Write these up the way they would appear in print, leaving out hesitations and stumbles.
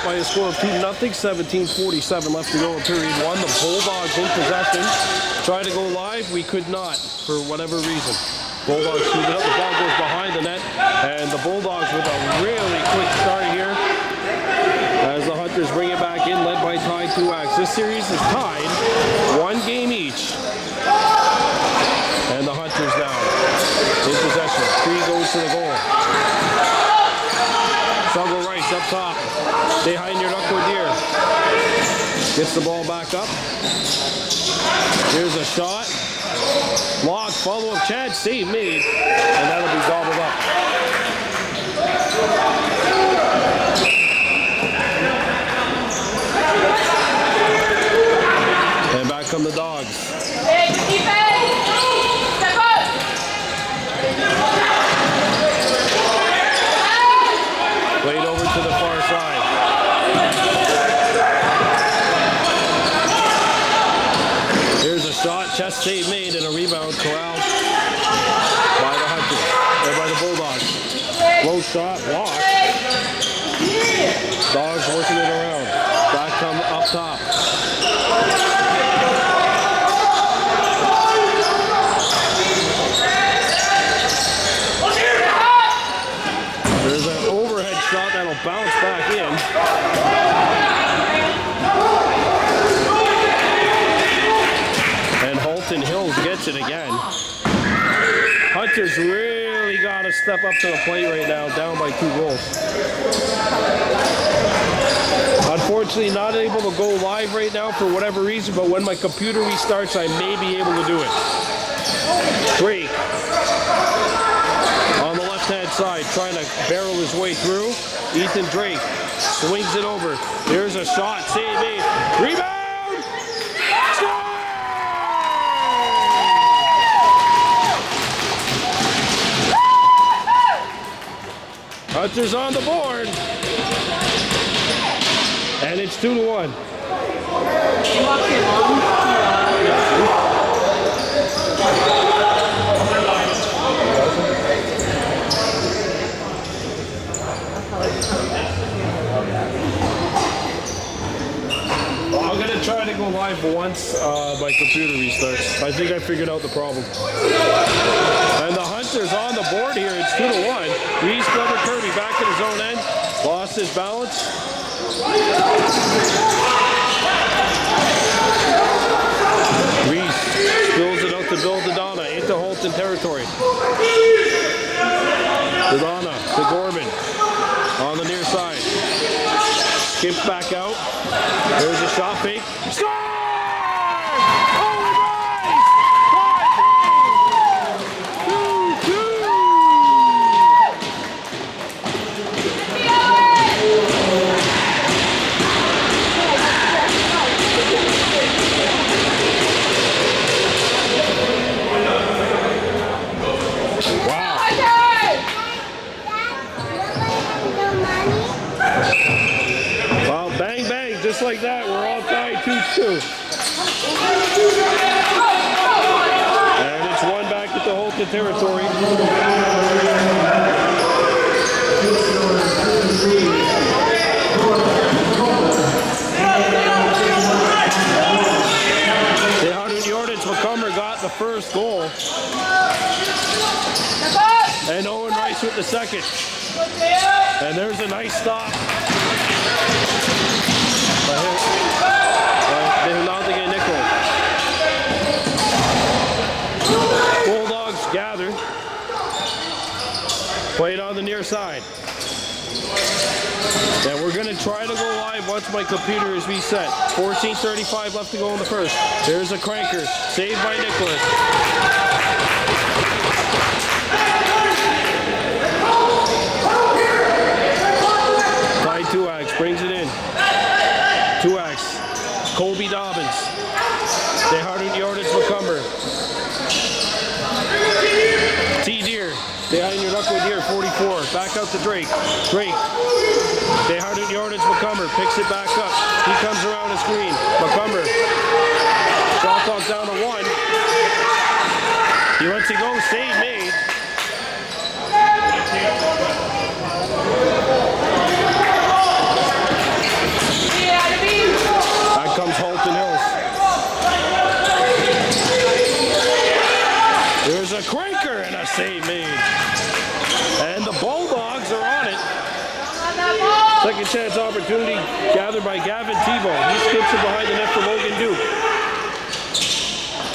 by a score of 2-0, 17:47 left to go in period 1. The Bulldogs in possession. Tried to go live, we could not for whatever reason. Bulldogs shoot it up, the ball goes behind the net, and the Bulldogs with a really quick start here as the Hunters bring it back in, led by Ty Tuax. This series is tied, 1 game each. And the Hunters now in possession. 3 goes to the goal. Struggle Rice up top. Stay high in your knuckle deer. Gets the ball back up. Here's a shot. Block, follow-up chance, save made. And that'll be gobbled up. And back come the Dogs. Hey, defense! Step up! Played over to the far side. Here's a shot, chest save made, and a rebound corralled by the Hunters, or by the Bulldogs. Low shot, blocked. Dogs working it around. Back come up top. There's an overhead shot that'll bounce back in. And Halton Hills gets it again. Hunters really got to step up to the plate right now, down by 2 goals. Unfortunately, not able to go live right now for whatever reason, but when my computer restarts, I may be able to do it. Drake on the left-hand side, trying to barrel his way through. Ethan Drake swings it over. Here's a shot, save made. Rebound! Score! Hunters on the board. And it's 2-1. Well, I'm going to try to go live once my computer restarts. I think I figured out the problem. And the Hunters on the board here. It's 2-1. Reese Clever Kirby back at his own end. Lost his balance. Reese spills it out to Bill Dodonna into Halton territory. Dodonna to Gorman on the near side. Skips back out. There's a shot fake. Score! Just like that, we're all tied 2-2. And it's 1 back at the Halton territory. The 100 yardage, McCumber got the first goal. And Owen Rice with the second. And there's a nice stop. Bulldogs gather. Played on the near side. And we're going to try to go live once my computer is reset. 14:35 left to go in the first. There's a cranker. Saved by Nicholas. Ty Tuax brings it in. Tuax. Colby Dobbins. They 100 yardage McCumber. T. Deer. They on your knuckle Deer, 44. Back out to Drake. Drake. They 100 yardage McCumber. Picks it back up. He comes around the screen. McCumber. Shot clock down to 1. He lets it go. Save made. sinker and a save made. And the Bulldogs are on it. Second chance opportunity gathered by Gavin Tebow. He skips it behind the net for Logan Duke.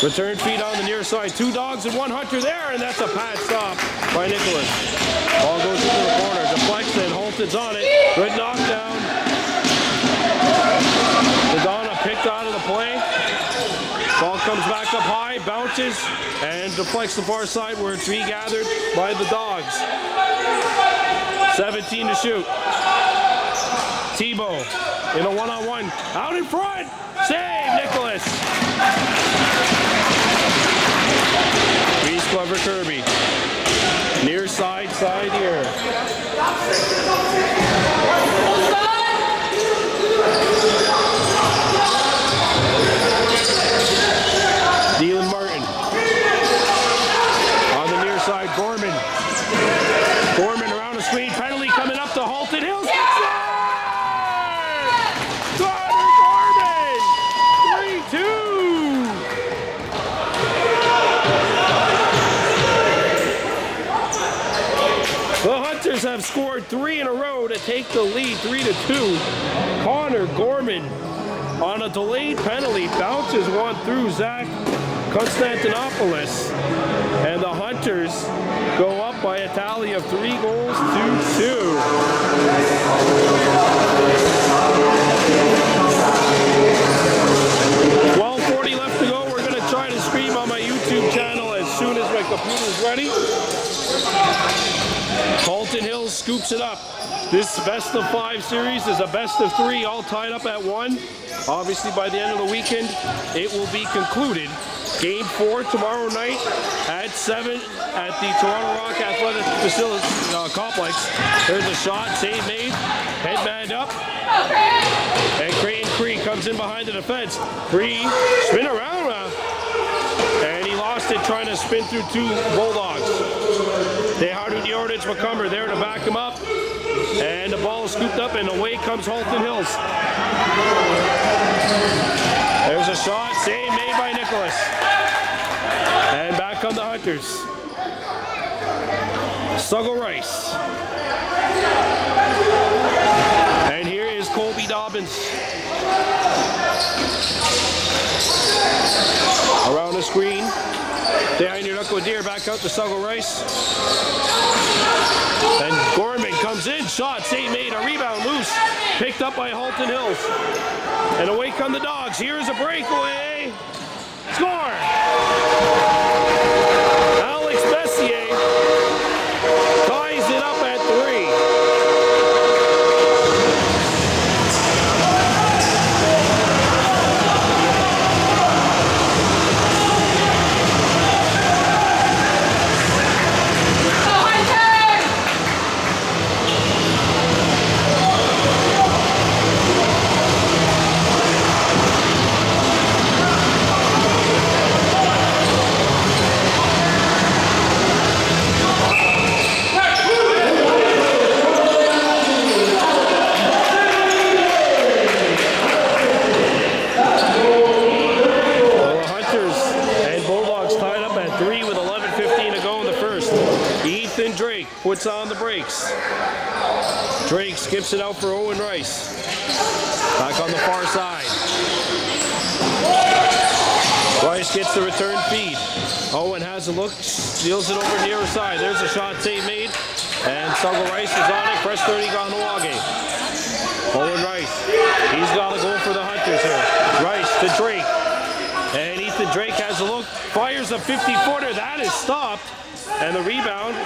Return feed on the near side. 2 Dogs and 1 Hunter there, and that's a pad stop by Nicholas. Ball goes into the corner. Deflects and Halton's on it. Good knockdown. Madonna picked out of the play. Ball comes back up high, bounces, and deflects the far side where it's regathered by the Dogs. 17 to shoot. Tebow in a one-on-one. Out in front. Save, Nicholas. Reese Glover Kirby. Near side here. Dylan Martin. On the near side, Gorman. Gorman around the screen. Penalty coming up to Halton Hills. Connor Gorman! 3-2! The Hunters have scored 3 in a row to take the lead, 3-2. Connor Gorman on a delayed penalty bounces one through Zach Constantinopoulos, and the Hunters go up by a tally of 3 goals to 2. $12:40 left to go. We're going to try to stream on my YouTube channel as soon as my computer's ready. Halton Hills scoops it up. This best of 5 series is a best of 3, all tied up at 1. Obviously, by the end of the weekend, it will be concluded. Game 4 tomorrow night at 7 at the Toronto Rock Athletic Facility Complex. There's a shot, save made, headband up, and Creighton Cree comes in behind the defense. Cree spin around, and he lost it trying to spin through 2 Bulldogs. They Harden Yordich McCumber there to back him up. And the ball is scooped up, and away comes Halton Hills. There's a shot, save made by Nicholas. And back come the Hunters. Suggle Rice. And here is Colby Dobbins. Around the screen. Behind your knuckle deer, back out to Suggle Rice. And Gorman comes in, shot, save made, a rebound loose, picked up by Halton Hills. And away come the Dogs. Here's a breakaway. Score! Alex Messier ties it up at 3. Puts on the brakes. Drake skips it out for Owen Rice. Back on the far side. Rice gets the return feed. Owen has a look, steals it over near side. There's a shot save made. And Suggle Rice is on it. Press 30 Kahnawake. Owen Rice. He's got a goal for the Hunters here. Rice to Drake. And Ethan Drake has a look. Fires a 50-footer. That is stopped. And the rebound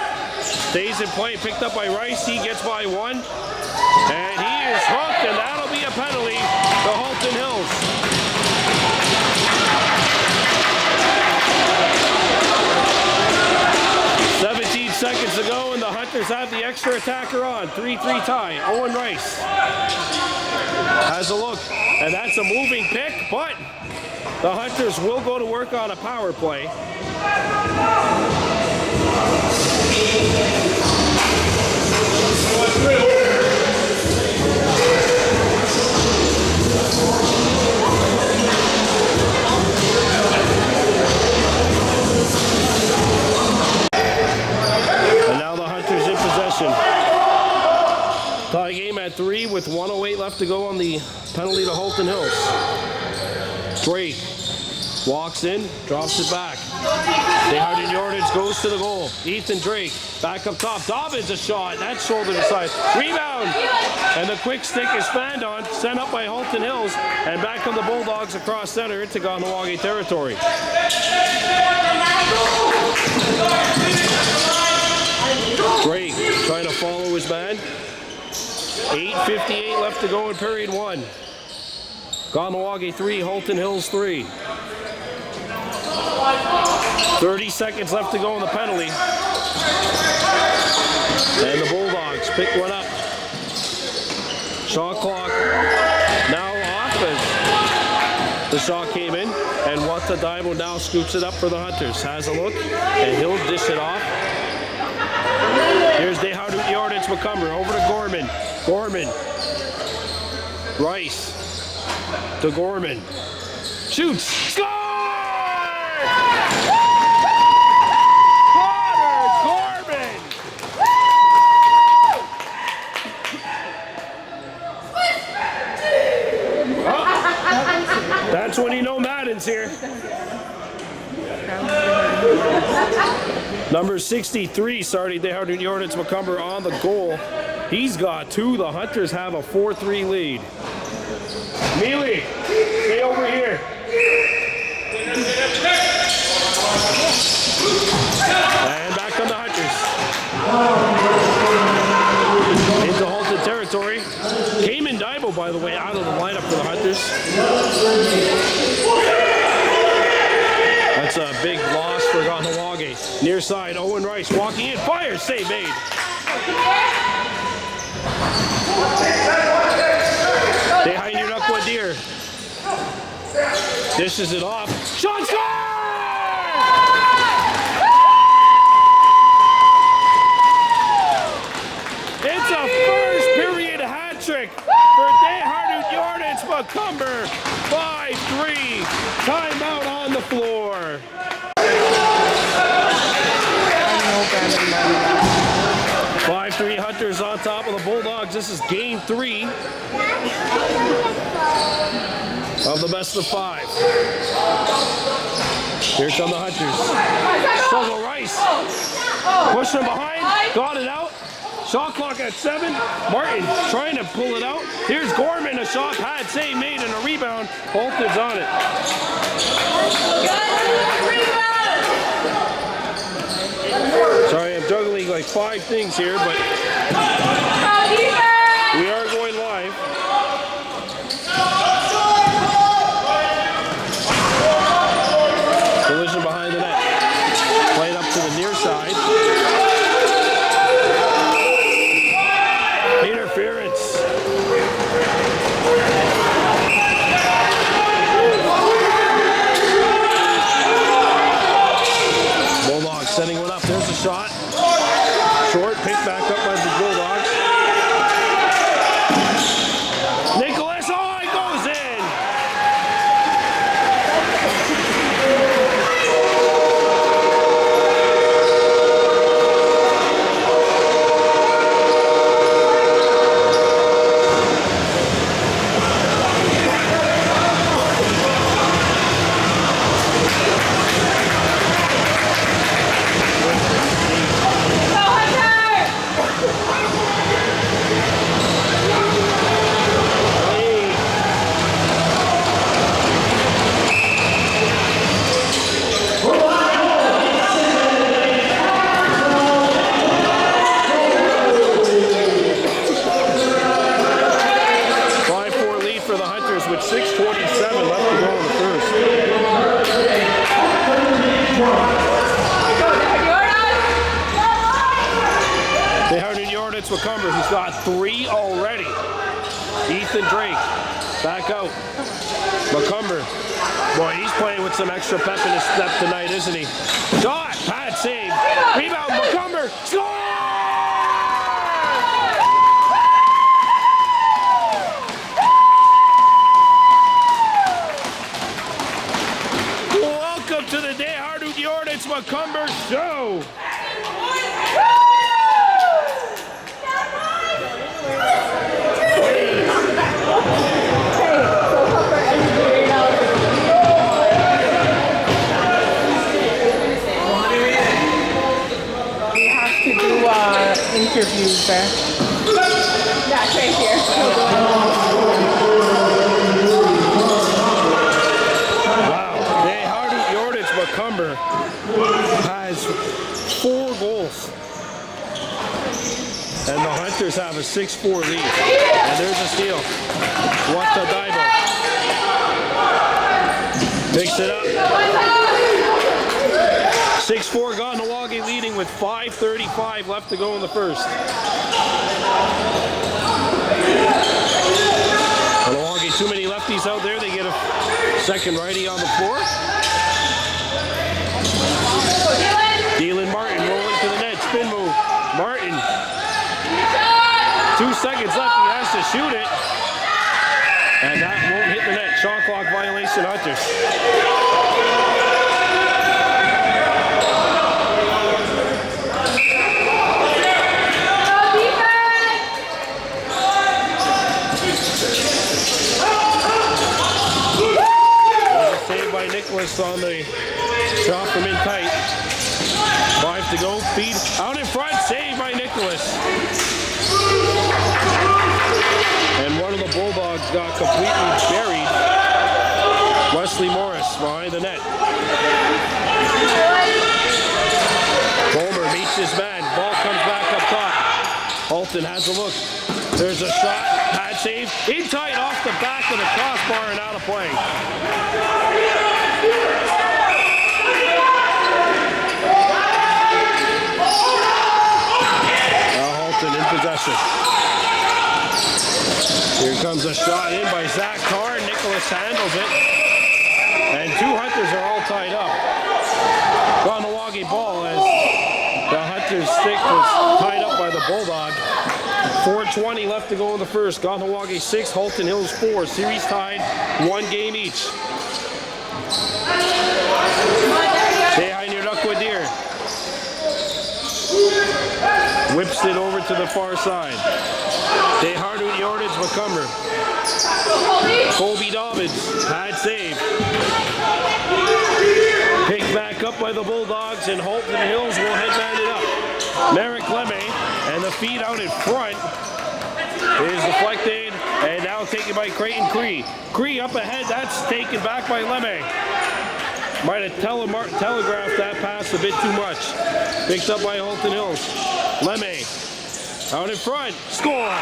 stays in play, picked up by Rice. He gets by 1. And he is hooked, and that'll be a penalty to Halton Hills. Seconds to go, and the Hunters have the extra attacker on. 3-3 tie. Owen Rice has a look, and that's a moving pick, but the Hunters will go to work on a power play. at 3 with 1:08 left to go on the penalty to Halton Hills. Drake walks in, drops it back. They hard in yardage, goes to the goal. Ethan Drake back up top. Dobbins a shot. That's shoulder to side. Rebound. And the quick stick is fanned on, sent up by Halton Hills, and back on the Bulldogs across center into Kahnawake territory. Drake trying to follow his man. 8:58 left to go in period 1. Kahnawake 3, Halton Hills 3. 30 seconds left to go in the penalty. And the Bulldogs pick one up. Shot clock now off as the shot came in. And Watadaibo now scoops it up for the Hunters. Has a look, and he'll dish it off. Here's Dehardu Yardage McCumber over to Gorman. Gorman. Rice to Gorman. Shoots. Score! Gorman! Oh, that's when you know Madden's here. Number 63, Sardi Dehardu Yardage McCumber on the goal. He's got 2. The Hunters have a 4-3 lead. Mealy, stay over here. And back on the Hunters. Into Halton territory. Cayman Daibo, by the way, out of the lineup for the Hunters. That's a big loss for Kahnawake. Near side, Owen Rice walking in. Fire, save made. Behind your Knuckle Deer. Dishes it off. Shot score! It's a first period hat trick for Dehardu Yardage McCumber. 5-3. Timeout on the floor. 5-3 Hunters on top of the Bulldogs. This is game 3 of the best of 5. Here come the Hunters. Struggle Rice. Pushing behind. Got it out. Shot clock at 7. Martin trying to pull it out. Here's Gorman. A shot pad save made and a rebound. Halton's on it. Sorry, I'm juggling like 5 things here, but we are going live. Collision behind the net. Played up to the near side. Interference. Bulldogs setting one up. There's a shot. Short, picked back up by the Bulldogs. Nicholas, oh, it goes in! With 6:27 left to go in the first. Dehardu Yardage McCumber, who's got 3 already. Ethan Drake, back out. McCumber, boy, he's playing with some extra pep in his step tonight, isn't he? Shot, pad save, rebound, McCumber, score! To the Dehardu Yardage McCumber show. interviews there. That's right here. Wow. They Hardy Yordage Macomber has 4 goals. And the Hunters have a 6-4 lead. And there's a steal. What the dive. Picks it up. 6-4 Kahnawake leading with 5:35 left to go in the first. Kahnawake, too many lefties out there. They get a second righty on the floor. Dylan Martin rolling to the net. Spin move. Martin. 2 seconds left. He has to shoot it. And that won't hit the net. Shot clock violation, Hunters. Saved by Nicholas on the shot from in tight. 5 to go. Feed out in front. Saved by Nicholas. And one of the Bulldogs got completely buried. Wesley Morris behind the net. Bulmer meets his man. Ball comes back up top. Halton has a look. There's a shot. Pad save. In tight off the back of the crossbar and out of play. Halton in possession. Here comes a shot in by Zach Carr. Nicholas handles it. And 2 Hunters are all tied up. Kahnawake ball as the Hunters stick was tied up by the Bulldog. 4:20 left to go in the first. Kahnawake 6, Halton Hills 4. Series tied, 1 game each. Deer whips it over to the far side. Hardy Yordage Macomber. Colby Dobbins, pad save. Picked back up by the Bulldogs, and Halton Hills will headband it up. Merrick Lemme, and the feed out in front is deflected, and now taken by Creighton Cree. Cree up ahead, that's taken back by Lemme. Might have telegraphed that pass a bit too much. Picked up by Halton Hills. Lemme out in front, score!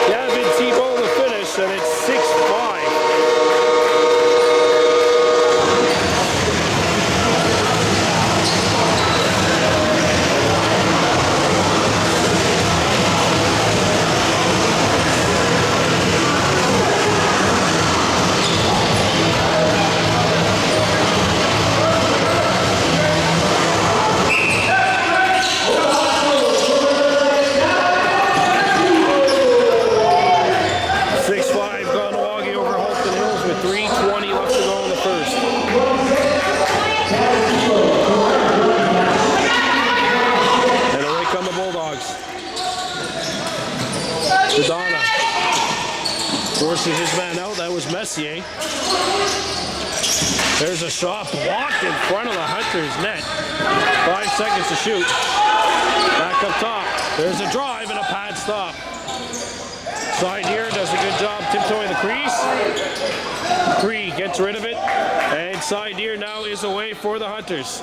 Gavin Thibault the finish, and it's 6-5. Forcing his man out, that was Messier. There's a shot blocked in front of the Hunters' net. 5 seconds to shoot. Back up top. There's a drive and a pad stop. Side here does a good job tiptoeing the crease. Cree gets rid of it. And side here now is away for the Hunters.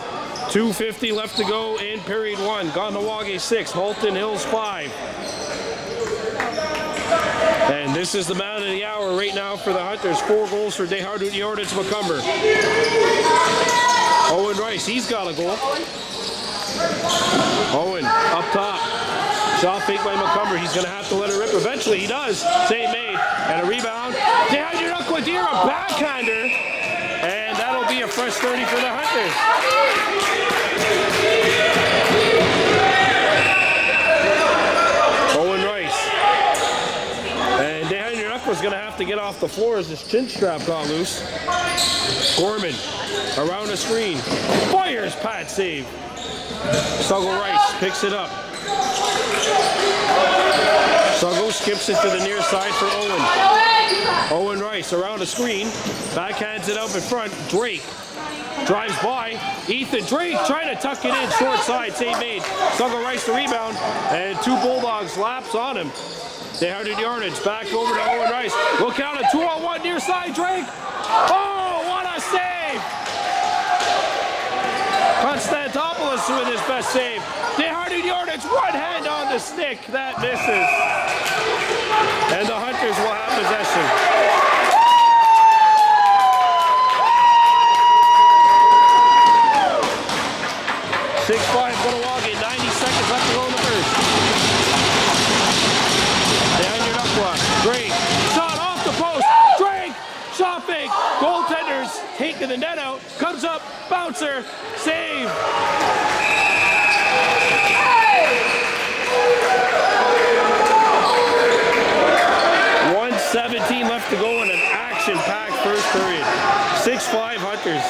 2:50 left to go in period 1. Kahnawake 6, Halton Hills 5. And this is the man of the hour right now for the Hunters. 4 goals for Hardy Yordage Macomber. Owen Rice, he's got a goal. Owen up top. Shot fake by Macomber. He's going to have to let it rip. Eventually he does. Save made. And a rebound. Kahnawake, a backhander. And that'll be a fresh 30 for the Hunters. Owen Rice. And was going to have to get off the floor as his chin strap got loose. Gorman around the screen. Fires, pad save. Suggle Rice picks it up. Suggle skips it to the near side for Owen. Owen Rice around the screen. Backhands it up in front. Drake drives by. Ethan Drake trying to tuck it in, short side, save made. Snuggle Rice the rebound, and two Bulldogs laps on him. They 100 yardage, back over to Owen Rice. Look out, a 2-on-1 near side, Drake. Oh, what a save! Constantopoulos with his best save. They 100 yardage, one hand on the stick, that misses. And the Hunters will have possession. 6-5 Kahnawake, 90 seconds left to go in the first. Behind your knuckle. Drake, shot off the post. Drake, shot fake. Goaltenders taking the net out. Comes up, bouncer, save. 1:17 left to go in an action-packed first period. 6-5 Hunters,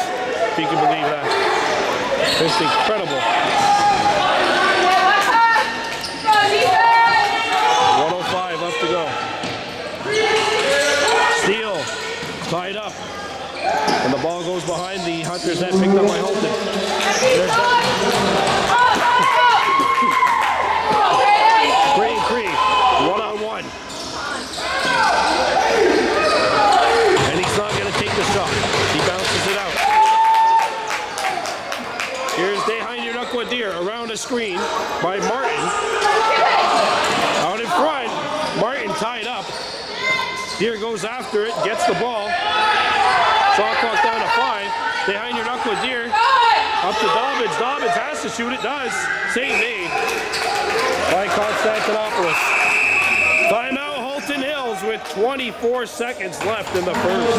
if you can believe that. It's incredible. 1:05 left to go. Steele tied up. And the ball goes behind the Hunters net, picked up by Halton. There's that. Cree, one-on-one. And he's not going to take the shot. He bounces it out. Here's behind your knuckle deer around a screen by Martin. Out in front, Martin tied up. Deer goes after it, gets the ball. Shot clock down to 5. Behind your knuckle deer. Up to Dobbins. Dobbins has to shoot. It does. Save made by Constantopoulos. Timeout Halton Hills with 24 seconds left in the first.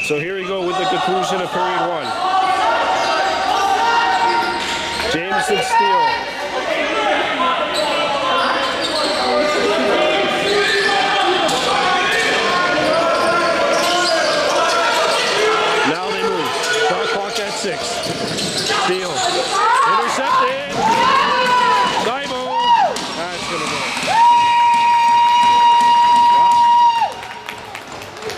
So here we go with the conclusion of period 1. Jameson Steele. Now they move. Shot clock at 6. Steele. Intercepted. Divo. That's going to go.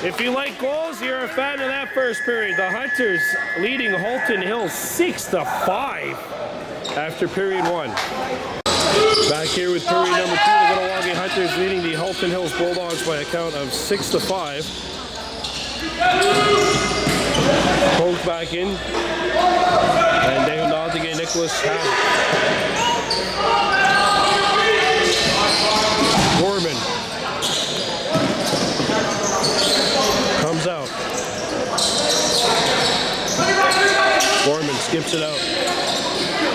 If you like goals, you're a fan of that first period. The Hunters leading Halton Hills 6-5 after period 1. Back here with period number 2, the Kahnawake Hunters leading the Halton Hills Bulldogs by a count of 6-5. Poke back in, and Kahnawake Nicholas has it. Gorman comes out. Gorman skips it out.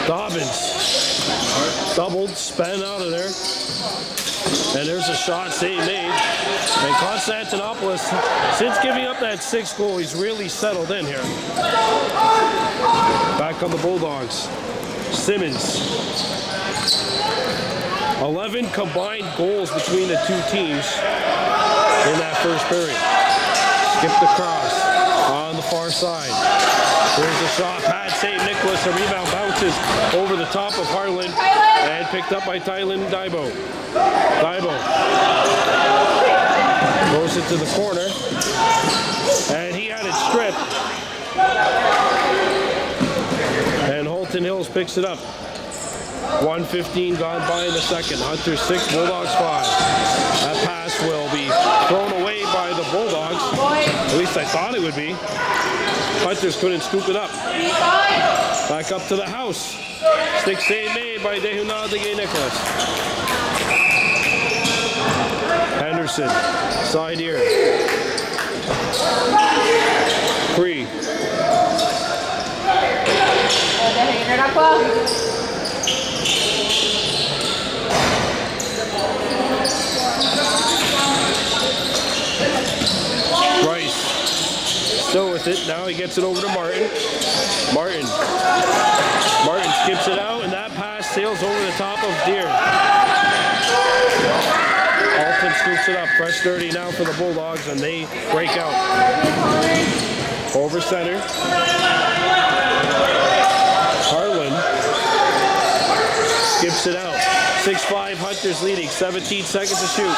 Dobbins doubled, span out of there. And there's a shot, save made. And Constantopoulos, since giving up that 6th goal, he's really settled in here. Back on the Bulldogs. Simmons. 11 combined goals between the two teams in that first period. Skipped across on the far side. There's a shot, pad save, Nicholas, a rebound bounces over the top of Harlan and picked up by Tylen Dibo. Dibo goes it to the corner and he had it stripped. And Halton Hills picks it up. 1:15 gone by in the second. Hunters 6, Bulldogs 5. That pass will be thrown away by the Bulldogs. At least I thought it would be. Hunters couldn't scoop it up. Back up to the house. Stick save made by Kahnawake Nicholas. Henderson, side here. Free. Rice still with it. Now he gets it over to Martin. Martin skips it out, and that pass sails over the top of Deer. Halton scoops it up. Fresh 30 now for the Bulldogs, and they break out. Over center. Harlan skips it out. 6-5 Hunters leading, 17 seconds to shoot.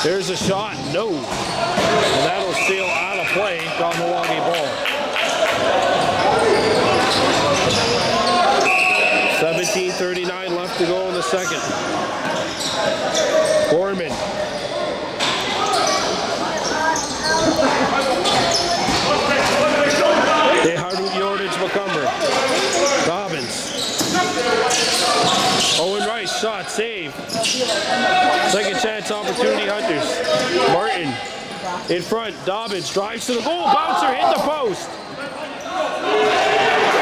There's a shot, no. And that'll sail out of play, Kahnawake ball. 17:39 left to go in the second. Gorman. They Harden yardage Macomber. Dobbins. Owen Rice, shot, save. Second chance opportunity, Hunters. Martin in front. Dobbins drives to the goal. Bouncer hit the post.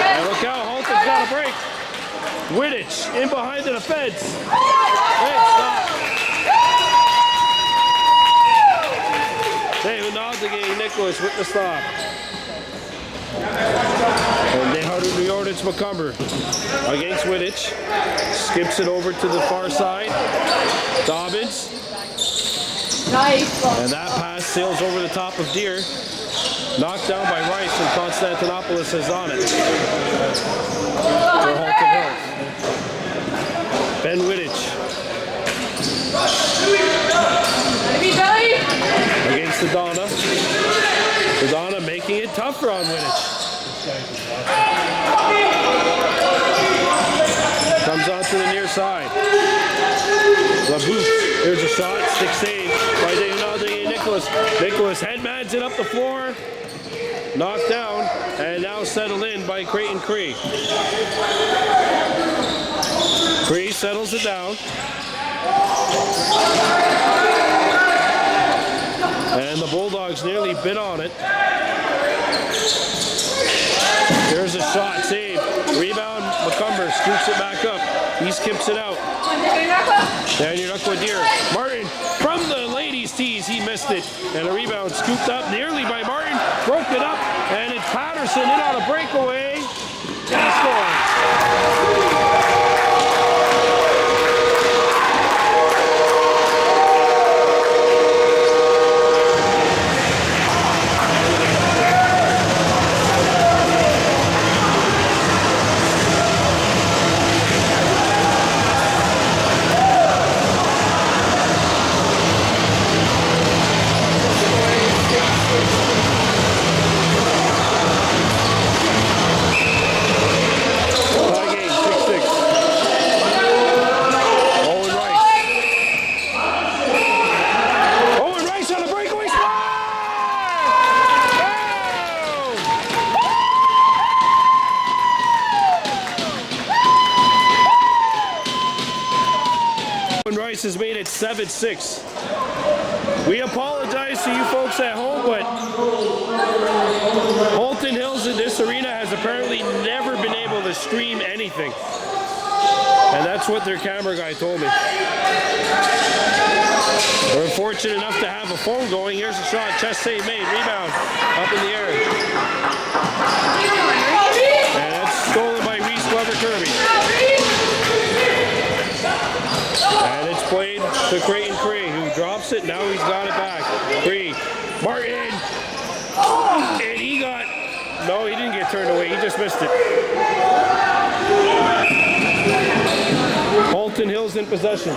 And look out, Halton's got a break. Wittich in behind the defense. Hey, stop. Kahnawake Nicholas with the stop. And they Harden yardage Macomber against Wittich. Skips it over to the far side. Dobbins. Nice. And that pass sails over the top of Deer. Knocked down by Rice, and Constantinopolis is on it. For Halton Hills. Ben Wittich. Against the Donna. The Donna making it tougher on Wittich. Comes out to the near side. LaBouffe, here's a shot, stick save by Kahnawake Nicholas. Nicholas headmans it up the floor. Knocked down, and now settled in by Creighton Cree. Cree settles it down. And the Bulldogs nearly bit on it. There's a shot, save. Rebound, Macomber scoops it back up. He skips it out. Daniel Deer. Martin from the ladies' tees, he missed it. And a rebound scooped up nearly by Martin. Broke it up, and it's Patterson in on a breakaway. And he scores. Rice has made it 7-6. We apologize to you folks at home, but Halton Hills in this arena has apparently never been able to stream anything. And that's what their camera guy told me. We're fortunate enough to have a phone going. Here's a shot, chest save made, rebound, up in the air. And that's stolen by Reese Glover Kirby. And it's played to Creighton Cree, who drops it. Now he's got it back. Cree, Martin, and he got, no, he didn't get turned away. He just missed it. Halton Hills in possession.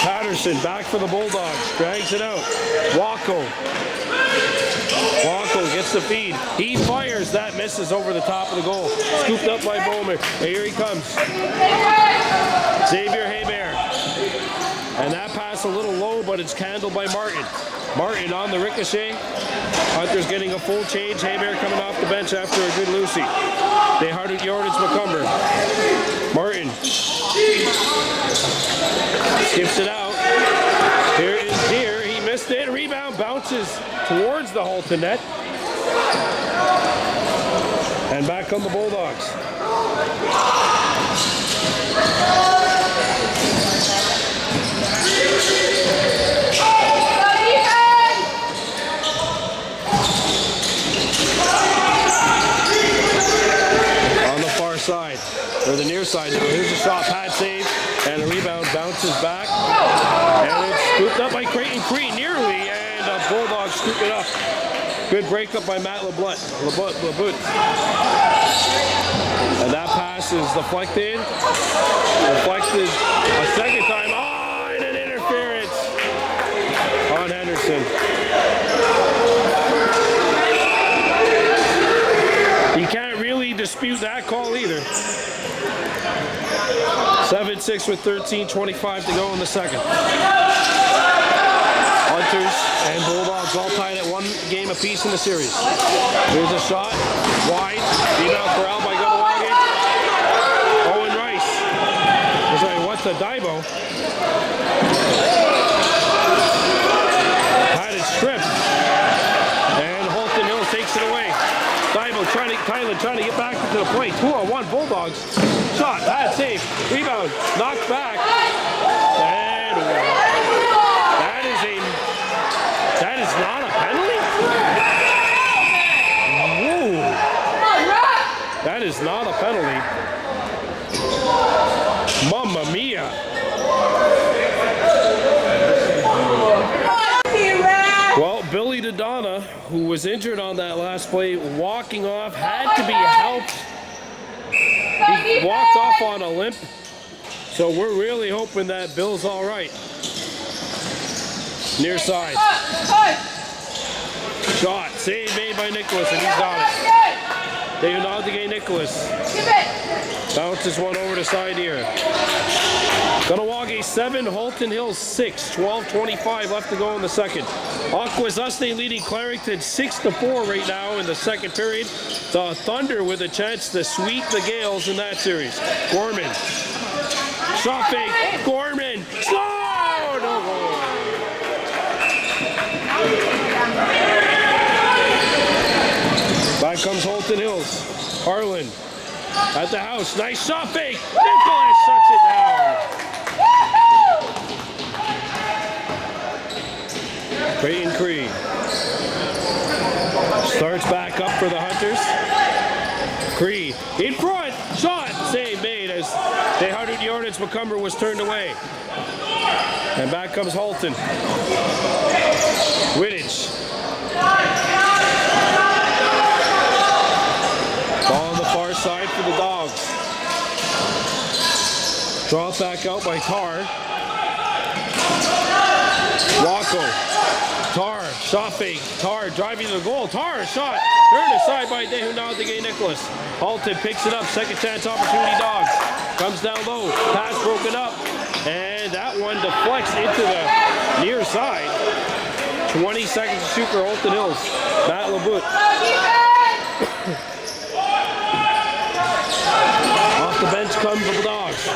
Patterson back for the Bulldogs. Drags it out. Wacko gets the feed. He fires. That misses over the top of the goal. Scooped up by Bowman. And here he comes. Xavier Hebert. And that pass a little low, but it's handled by Martin. Martin on the ricochet. Hunter's getting a full change. Hebert coming off the bench after a good Lucy. They Harden yardage Macomber. Martin. Skips it out. Here is Deer. He missed it. Rebound bounces towards the Halton net. And back come the Bulldogs. On the far side, or the near side now. Here's a shot, pad save, and a rebound bounces back. And it's scooped up by Creighton Cree nearly, and the Bulldogs scoop it up. Good breakup by Matt LeBut. And that pass is deflected. Deflected a second time. Oh, and an interference on Henderson. You can't really dispute that call either. 7-6 with 13:25 to go in the second. Hunters and Bulldogs all tied at 1 game apiece in the series. Here's a shot, wide, rebound corralled by Kahnawake. Owen Rice. Sorry, what's the Daibo? Had it stripped. And Halton Hills takes it away. Daibo Tyler trying to get back to the plate. 2-on-1 Bulldogs. Shot, bad save. Rebound, knocked back. And that is not a penalty? Whoa. That is not a penalty. Mamma mia. Well, Billy Dodonna, who was injured on that last play, walking off, had to be helped. He walked off on a limp. So we're really hoping that Bill's all right. Near side. Shot. Save made by Nicholas, and he's got it. Kahnawake Nicholas. Bounces one over the side here. Kahnawake 7, Halton Hills 6. 12:25 left to go in the second. Akwesasne leading Clarington 6-4 right now in the second period. The Thunder with a chance to sweep the Gales in that series. Gorman. Shot fake. Gorman. Oh, no goal. Back comes Halton Hills. Harlan at the house. Nice shot fake. Nicholas shuts it down. Creighton Cree starts back up for the Hunters. Cree in front. Shot. Save made as the 100-yardage Macomber was turned away. And back comes Halton. Wittich. Ball on the far side for the Dogs. Draw back out by Tar. Wacko. Tar, shot fake. Tar driving to the goal. Tar, shot. Turned aside by Kahnawake Nicholas. Halton picks it up. Second chance opportunity, Dogs. Comes down low. Pass broken up. And that one deflects into the near side. 20 seconds to shoot for Halton Hills. Matt LeBut. Off the bench comes the Dogs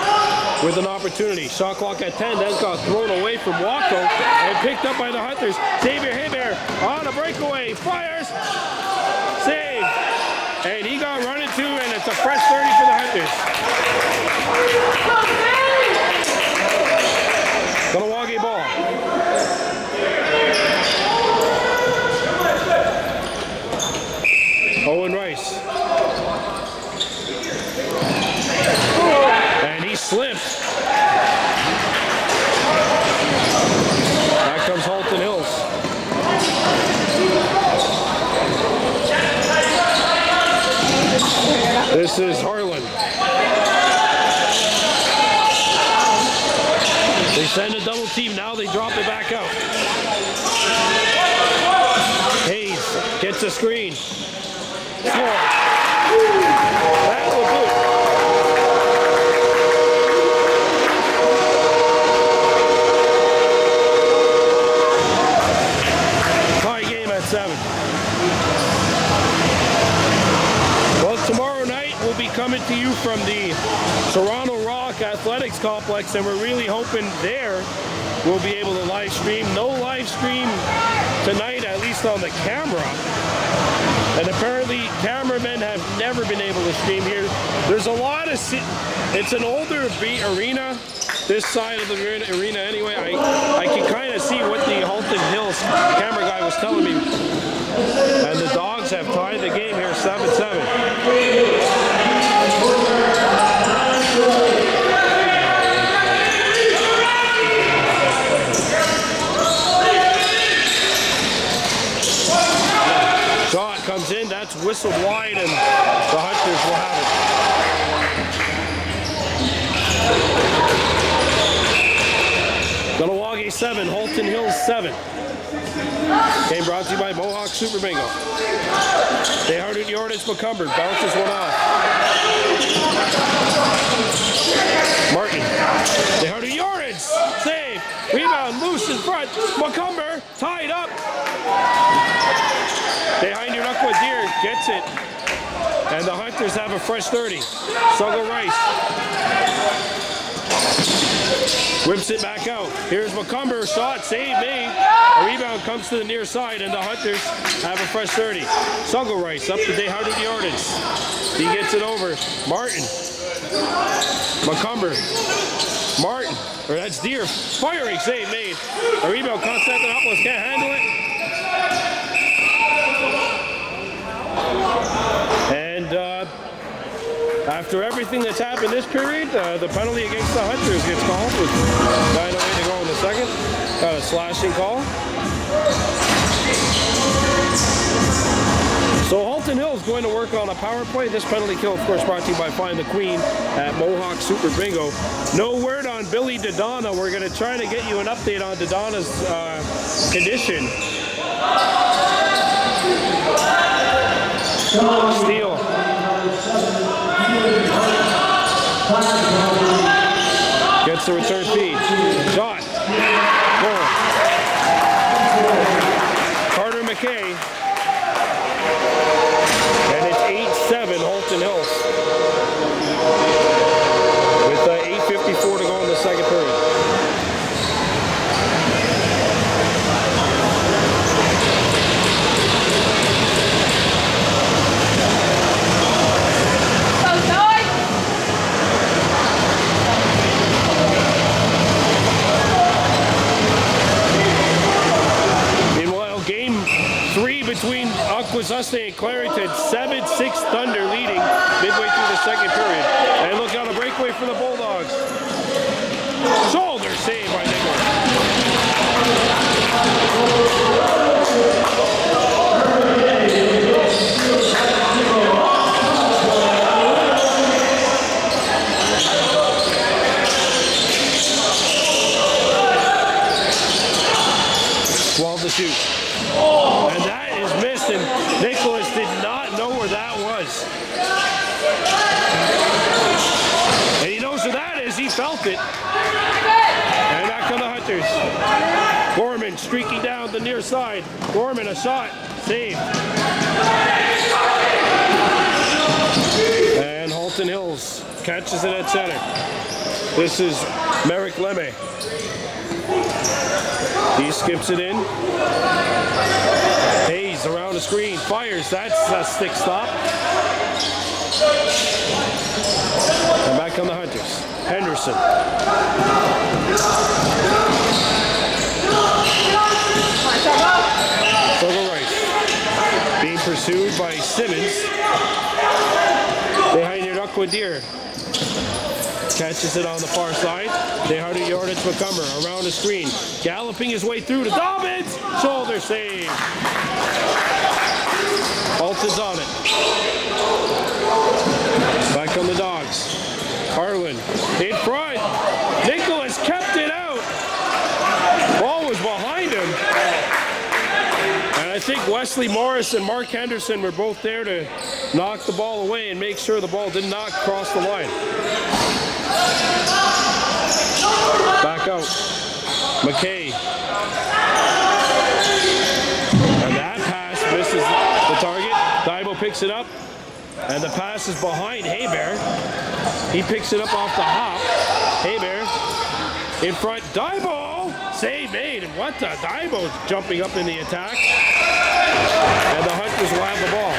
with an opportunity. Shot clock at 10. Then got thrown away from Wacko and picked up by the Hunters. Xavier Hebert on a breakaway. Fires. Save. And he got run into, and it's a fresh 30 for the Hunters. Kahnawake ball. Owen Rice. And he slipped. Back comes Halton Hills. This is Harlan. They send a double team. Now they drop it back out. Hayes gets a screen. Score. That will do. Tie game at 7. Well, tomorrow night we'll be coming to you from the Toronto Rock Athletics Complex, and we're really hoping there we'll be able to live stream. No live stream tonight, at least on the camera. And apparently cameramen have never been able to stream here. There's a lot of, it's an older arena, this side of the arena anyway. I can kind of see what the Halton Hills camera guy was telling me. And the Dogs have tied the game here 7-7. that's whistled wide, and the Hunters will have it. Kahnawake 7, Halton Hills 7. Game brought to you by Mohawk Super Bingo. They hard at yardage, McCumber bounces one off. Martin, they hard at yardage, save, rebound, loose in front, McCumber tied up. Behind your knuckle, Deer gets it, and the Hunters have a fresh 30. Suggle Rice whips it back out. Here's McCumber, shot, save made. A rebound comes to the near side, and the Hunters have a fresh 30. Suggle Rice up to Deharded yardage. He gets it over. Martin. McCumber. Martin. Or that's Deer. Firing save made. A rebound, Constantinopolis can't handle it. And after everything that's happened this period, the penalty against the Hunters gets called with 9:08 to go in the second. Got a slashing call. So Halton Hills going to work on a power play. This penalty kill, of course, brought to you by Find the Queen at Mohawk Super Bingo. No word on Billy Dodonna. We're going to try to get you an update on Dodonna's condition. Steal. Gets the return feed. Shot. Goal. Carter McKay. And it's 8-7 Halton Hills. With 8:54 to go in the second period. Between Akwesasne and Clarington, 7-6 Thunder leading midway through the second period. And look out, a breakaway for the Bulldogs. Shoulder save by Nichols. Wall to shoot. And that is missed, and Nicholas did not know where that was. And he knows where that is, he felt it. And back on the Hunters. Gorman streaking down the near side. Gorman a shot, saved. And Halton Hills catches it at center. This is Merrick Lemme. He skips it in. Hayes around the screen, fires, that's a stick stop. And back on the Hunters. Henderson. Suggle Rice. Being pursued by Simmons. Behind your Duckwood Deer. Catches it on the far side. They hard at yardage, McCumber around the screen. Galloping his way through to Dobbins. Shoulder save. Halton's on it. Back on the Dogs. Harlan in front. Nicholas kept it out. Ball was behind him. And I think Wesley Morris and Mark Henderson were both there to knock the ball away and make sure the ball did not cross the line. Back out. McKay. And that pass misses the target. Dibo picks it up. And the pass is behind Haybear. He picks it up off the hop. Haybear in front. Dibo! Save made. And what the? Dibo's jumping up in the attack. And the Hunters will have the ball.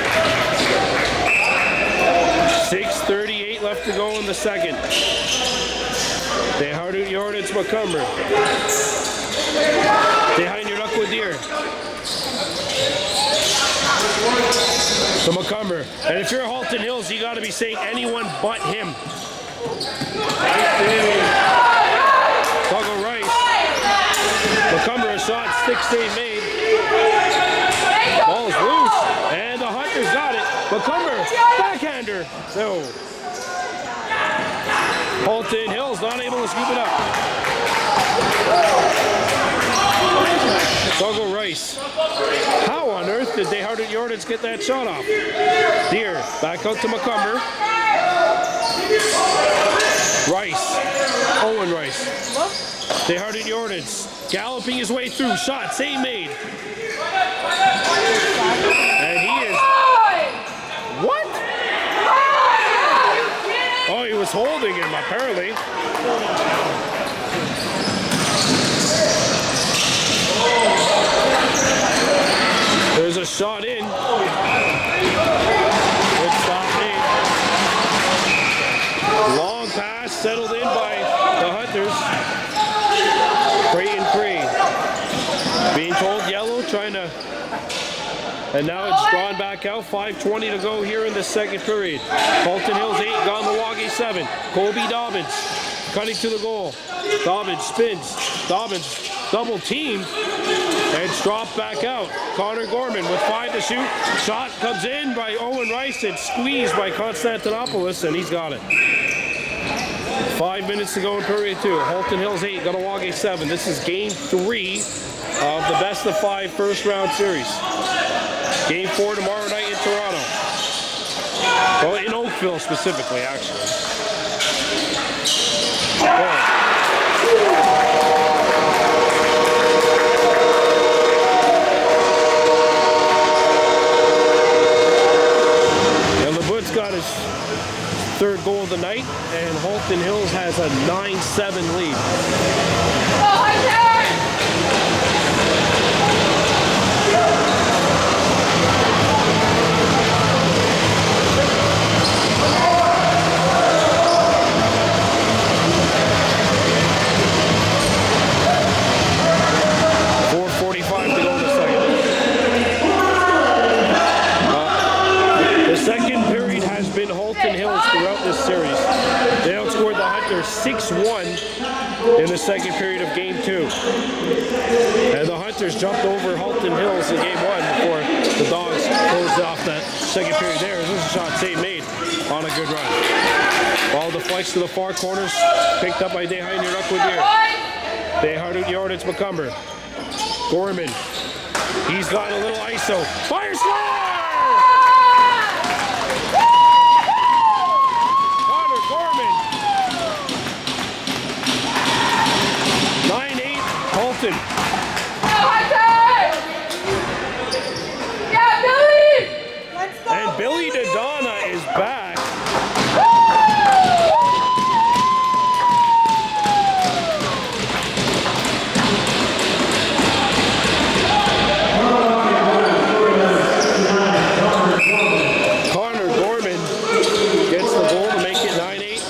6:38 left to go in the second. They hard at yardage, McCumber. Behind your Duckwood Deer. So McCumber. And if you're Halton Hills, you got to be saying anyone but him. Suggle Rice. McCumber a shot, stick stay made. Ball's loose, and the Hunters got it. No. Halton Hills not able to scoop it up. Suggo Rice. How on earth did they Harden Yordans get that shot off? Deer back out to McCumber. Rice. Owen Rice. They Harden Yordans galloping his way through. Shot, save made. And he is. What? Oh, he was holding him apparently. There's a shot in. Good stop made. Long pass settled in by the Hunters. Creighton Cree. Being told yellow, trying to. And now it's drawn back out. 5:20 to go here in the second period. Halton Hills 8, Kahnawake 7. Colby Dobbins cutting to the goal. Dobbins spins. Dobbins double teamed. And it's dropped back out. Connor Gorman with 5 to shoot. Shot comes in by Owen Rice and squeezed by Constantinopolis, and he's got it. 5 minutes to go in period 2. Halton Hills 8, Kahnawake 7. This is game 3 of the best of 5 first round series. Game 4 tomorrow night in Toronto. Well, in Oakville specifically, actually. And LeBout's got his 3rd goal of the night, and Halton Hills has a 9-7 lead. Second period has been Halton Hills throughout this series. They outscored the Hunters 6-1 in the second period of game 2. And the Hunters jumped over Halton Hills in game 1 before the Dogs closed off that second period there. This is a shot save made on a good run. Ball deflects to the far corners, picked up by Dehain Rukwadier. Dehain Yordans McCumber. Gorman. He's got a little ISO. Fire score! Halton. Yeah, Billy! Let's go, And Billy Dodonna is back. Connor Gorman gets the goal to make it 9-8.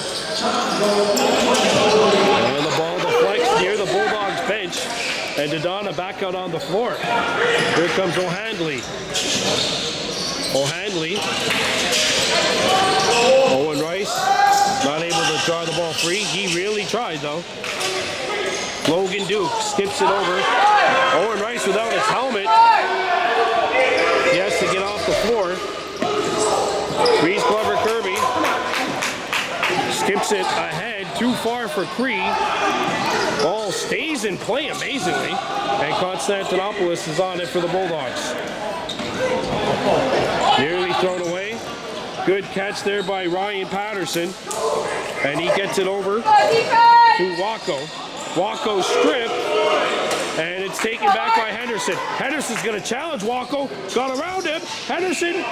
And the ball deflects near the Bulldogs bench. And Dodonna back out on the floor. Here comes O'Handley. Owen Rice, not able to draw the ball free. He really tried though. Logan Duke skips it over. Owen Rice without his helmet. He has to get off the floor. Reese Glover Kirby skips it ahead, too far for Cree. Ball stays in play amazingly, and Constantinopolis is on it for the Bulldogs. Nearly thrown away. Good catch there by Ryan Patterson, and he gets it over to Wacko. Wacko stripped, and it's taken back by Henderson. Henderson's going to challenge Wacko. Got around him. Henderson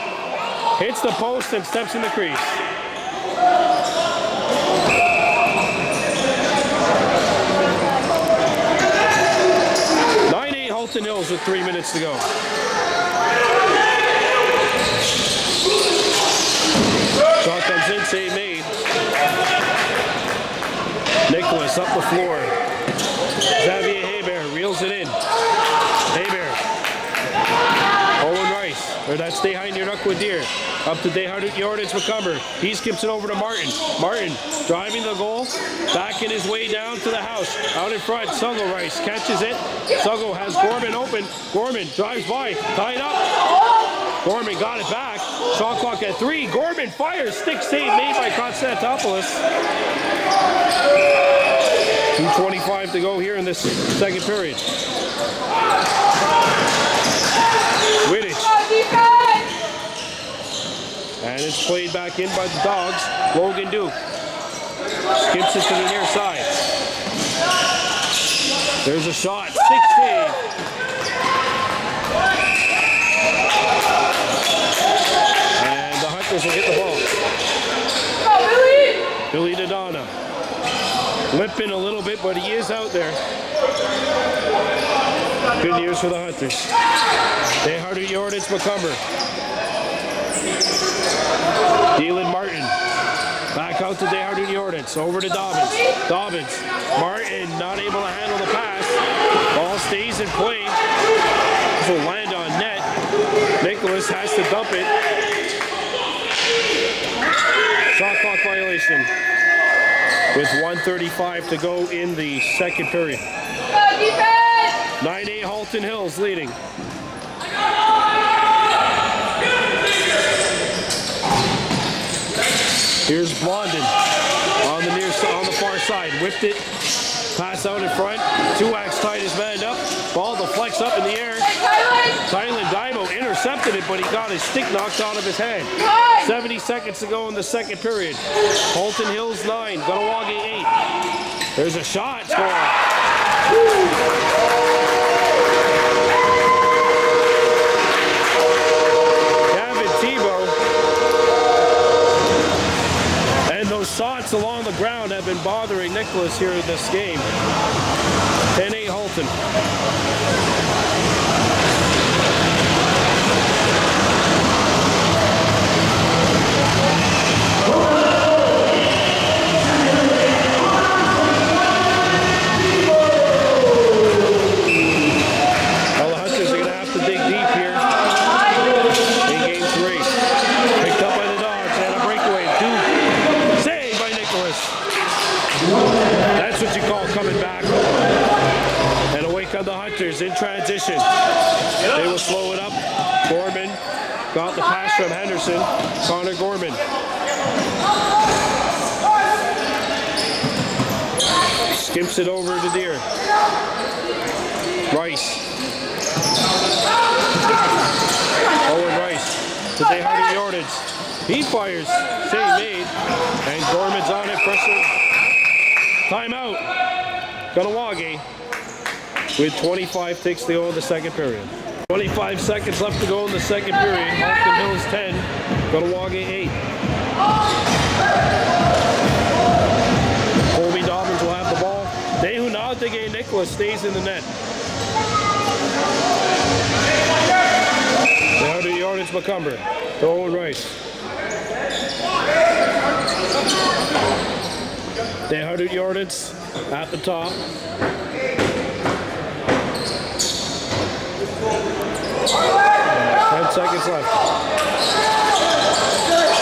hits the post and steps in the crease. Halton Hills with 3 minutes to go. Shot comes in, save made. Nicholas up the floor. Xavier Hebert reels it in. Hebert. Owen Rice. Or that's Dehain Rukwadier. Up to Dehain Yordans McCumber. He skips it over to Martin. Martin driving the goal. Backing his way down to the house. Out in front, Suggo Rice catches it. Suggo has Gorman open. Gorman drives by. Tied up. Gorman got it back. Shot clock at 3. Gorman fires. Stick save made by Konstantopoulos. 2:25 to go here in this second period. Wittich. And it's played back in by the Dogs. Logan Duke. Skips it to the near side. There's a shot. 16. And the Hunters will get the ball. Billy Dodonna. Limping a little bit, but he is out there. Good news for the Hunters. DeHardy Jordan's McCumber. Dylan Martin. Back out to DeHardy Jordan's. Over to Dobbins. Dobbins. Martin not able to handle the pass. Ball stays in play. This will land on net. Nicholas has to dump it. Shot clock violation. With 1:35 to go in the second period. 9-8 Halton Hills leading. Here's Blondin on the far side. Whipped it. Pass out in front. Tuax tied his man up. Ball deflects up in the air. Tylen Dymo intercepted it, but he got his stick knocked out of his hand. 70 seconds to go in the second period. Halton Hills 9, Kahnawake 8. There's a shot. Score. Gavin Tebow. And those shots along the ground have been bothering Nicholas here in this game. 10-8 Halton. That's what you call coming back. And away come the Hunters in transition. They will slow it up. Gorman got the pass from Henderson. Connor Gorman. Skips it over to Deere. Rice. Owen Rice to DeHardy Jordan's. He fires. Save made. And Gorman's on it. Pressure. Timeout. Kahnawake with 25 ticks to go in the second period. 25 seconds left to go in the second period. Halton Hills 10, Kahnawake 8. Colby Dobbins will have the ball. Dehunadege Nicholas stays in the net. Now to Jordan's McCumber. To Owen Rice. DeHardy Jordan's at the top. 10 seconds left.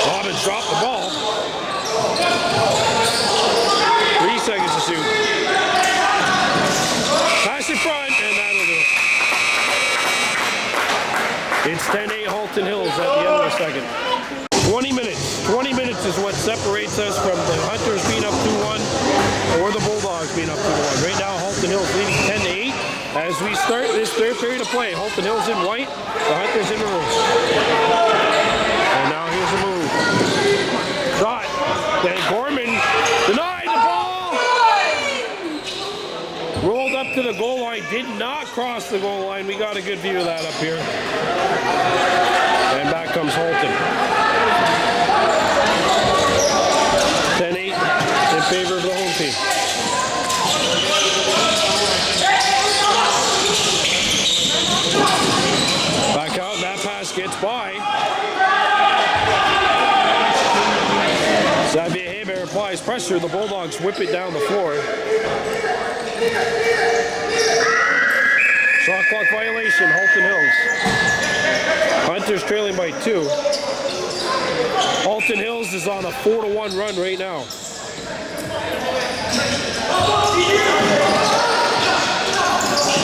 Dobbins dropped the ball. 3 seconds to shoot. Pass in front, and that'll do it. It's 10-8 Halton Hills at the end of the second. 20 minutes. 20 minutes is what separates us from the Hunters being up 2-1 or the Bulldogs being up 2-1. Right now, Halton Hills leading 10-8. As we start this third period of play, Halton Hills in white, the Hunters in maroon. And now here's the move. Shot. Then Gorman denied the ball. Rolled up to the goal line. Did not cross the goal line. We got a good view of that up here. And back comes Halton. 10-8 in favor of the home team. Back out, that pass gets by. Xavier Hebert applies pressure. The Bulldogs whip it down the floor. Shot clock violation, Halton Hills. Hunters trailing by 2. Halton Hills is on a 4-1 run right now.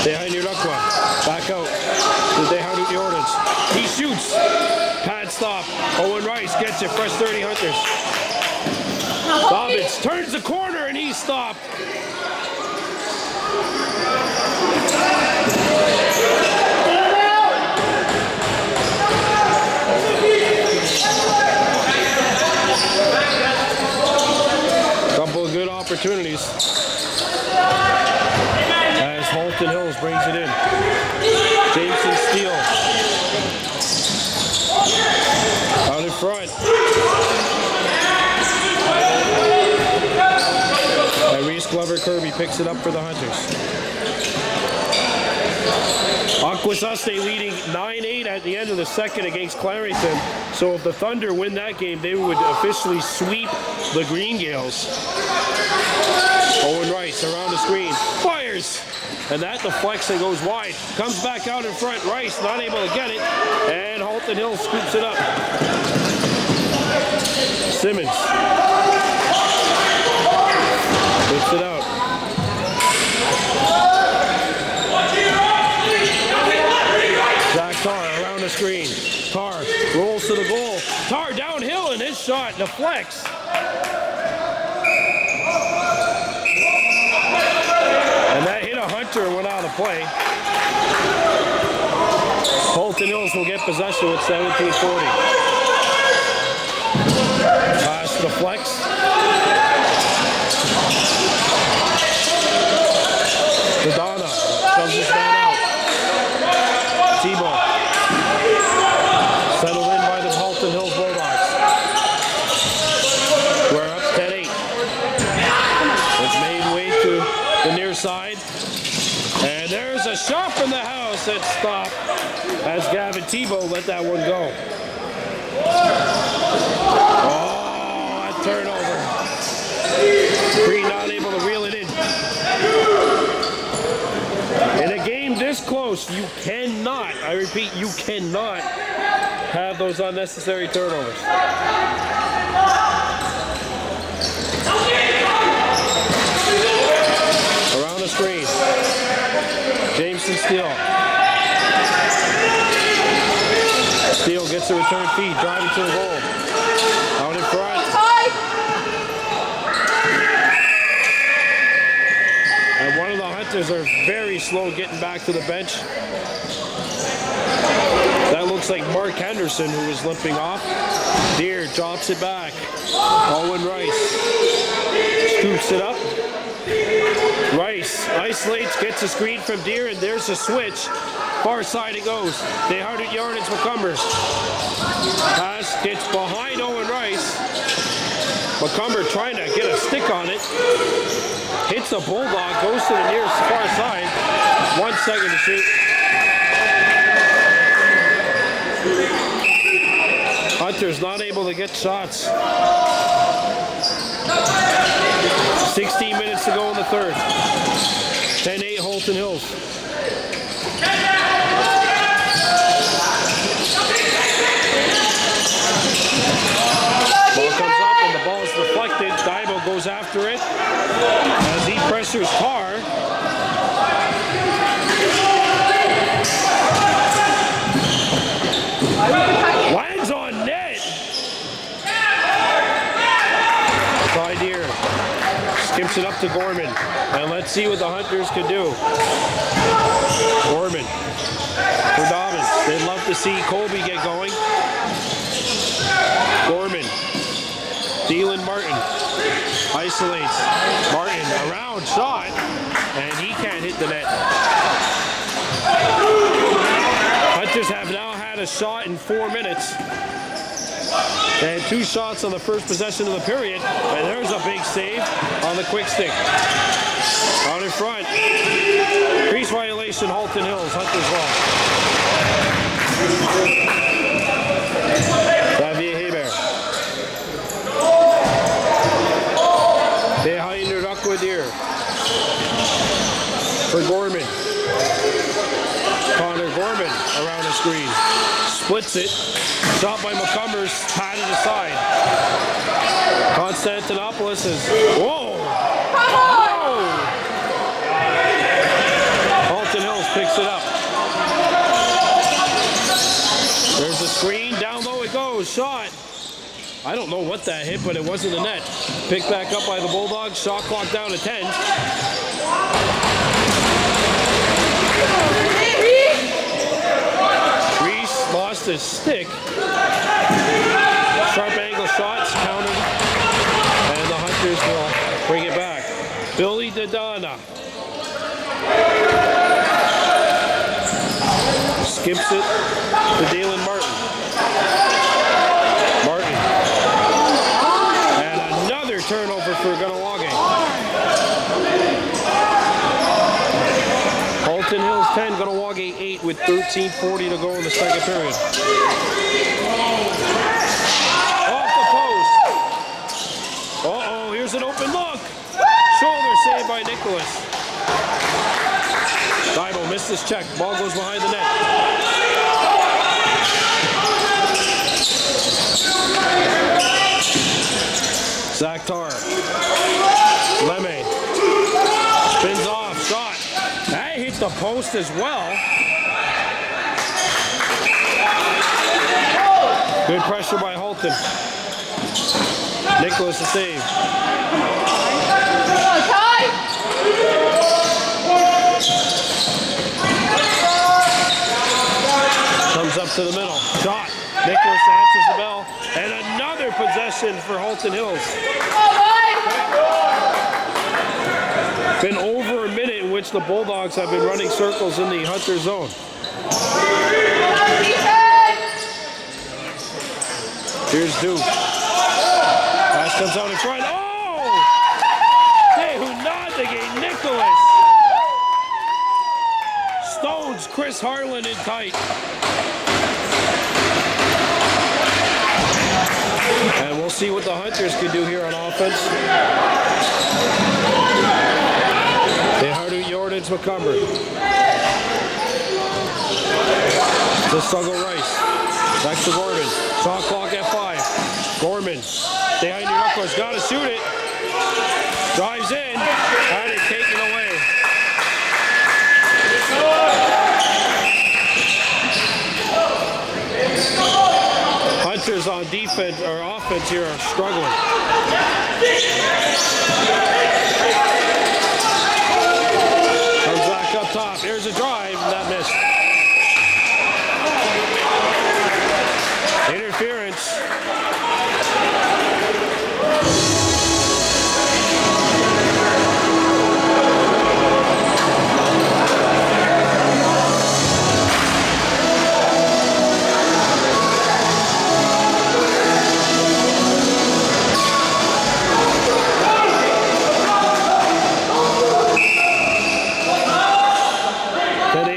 Behind your Back out. Did they Halton Jordan's? He shoots. Pad stop. Owen Rice gets it. Fresh 30 Hunters. Dobbins turns the corner and he's stopped. Couple of good opportunities as Halton Hills brings it in. Jameson steal. Out in front. And Reese Glover Kirby picks it up for the Hunters. Akwesasne leading 9-8 at the end of the second against Clarington. So if the Thunder win that game, they would officially sweep the Green Gales. Owen Rice around the screen. Fires! And that deflects and goes wide. Comes back out in front. Rice not able to get it. And Halton Hill scoops it up. Simmons. Whips it out. Zach Tarr around the screen. Tarr rolls to the goal. Tarr downhill and his shot deflects. And that hit a Hunter and went out of play. Halton Hills will get possession with 17:40. Pass deflects. Sedana shoves his man out. Tebow. Settled in by the Halton Hills Bulldogs. We're up 10-8. It's made way to the near side. And there's a shot from the house that stopped as Gavin Tebow let that one go. Oh, a turnover. Green not able to reel it in. In a game this close, you cannot, I repeat, you cannot have those unnecessary turnovers. Around the screen. Jameson Steele. Steele gets a return feed, driving to the goal. Out in front. And one of the Hunters are very slow getting back to the bench. That looks like Mark Henderson, who is limping off. Deere drops it back. Owen Rice scoops it up. Rice isolates, gets a screen from Deere, and there's a switch. Far side it goes. They hard it yardage McCumber. Pass gets behind Owen Rice. McCumber trying to get a stick on it. Hits the Bulldog, goes to the nearest far side. 1 second to shoot. Hunter's not able to get shots. 16 minutes to go in the third. 10-8 Halton Hills. Ball comes up and the ball is deflected. Dibo goes after it as he pressures Tarr. Lands on net. Ty Deere skips it up to Gorman. And let's see what the Hunters can do. Gorman for Dobbins. They'd love to see Colby get going. Gorman. Dylan Martin isolates. Martin around shot. And he can't hit the net. Hunters have now had a shot in 4 minutes. They had 2 shots on the first possession of the period, and there's a big save on the quick stick. Out in front. Crease violation, Halton Hills. Hunters ball. Xavier Hebert. Behind Aquadir. For Gorman. Connor Gorman around the screen. Splits it. Shot by McCumbers. Patted aside. Constantinopoulos is. Whoa! Whoa! Halton Hills picks it up. post shot. I don't know what that hit, but it wasn't the net. Picked back up by the Bulldogs. Shot clock down to 10. Reese lost his stick. Sharp angle shots countered, and the Hunters will bring it back. Billy Dodonna skips it to Dalen Martin. And another turnover for Kahnawake. Halton Hills 10, Kahnawake 8 with 13:40 to go in the second period. Off the post. Uh-oh, here's an open look. Shoulder saved by Nicholas. Dibo missed his check. Ball goes behind the net. Zach Tarr. Lemme. Spins off. Shot. That hit the post as well. Good pressure by Halton. Nicholas to save. Comes up to the middle. Shot. Nicholas answers the bell. And another possession for Halton Hills. Been over a minute in which the Bulldogs have been running circles in the Hunter zone. Here's Duke. Pass comes out in front. Oh! Kahnawake, Nicholas. Stones Chris Harlan in tight. And we'll see what the Hunters can do here on offense. They Hardu Jordan's McCumber. To Suggle Rice. Back to Gordon. Shot clock at 5. Gorman. Behind your knuckles. Got to shoot it. Drives in. Had it taken away. Hunters on defense or offense here are struggling. Comes back up top. Here's a drive, and that missed. Interference.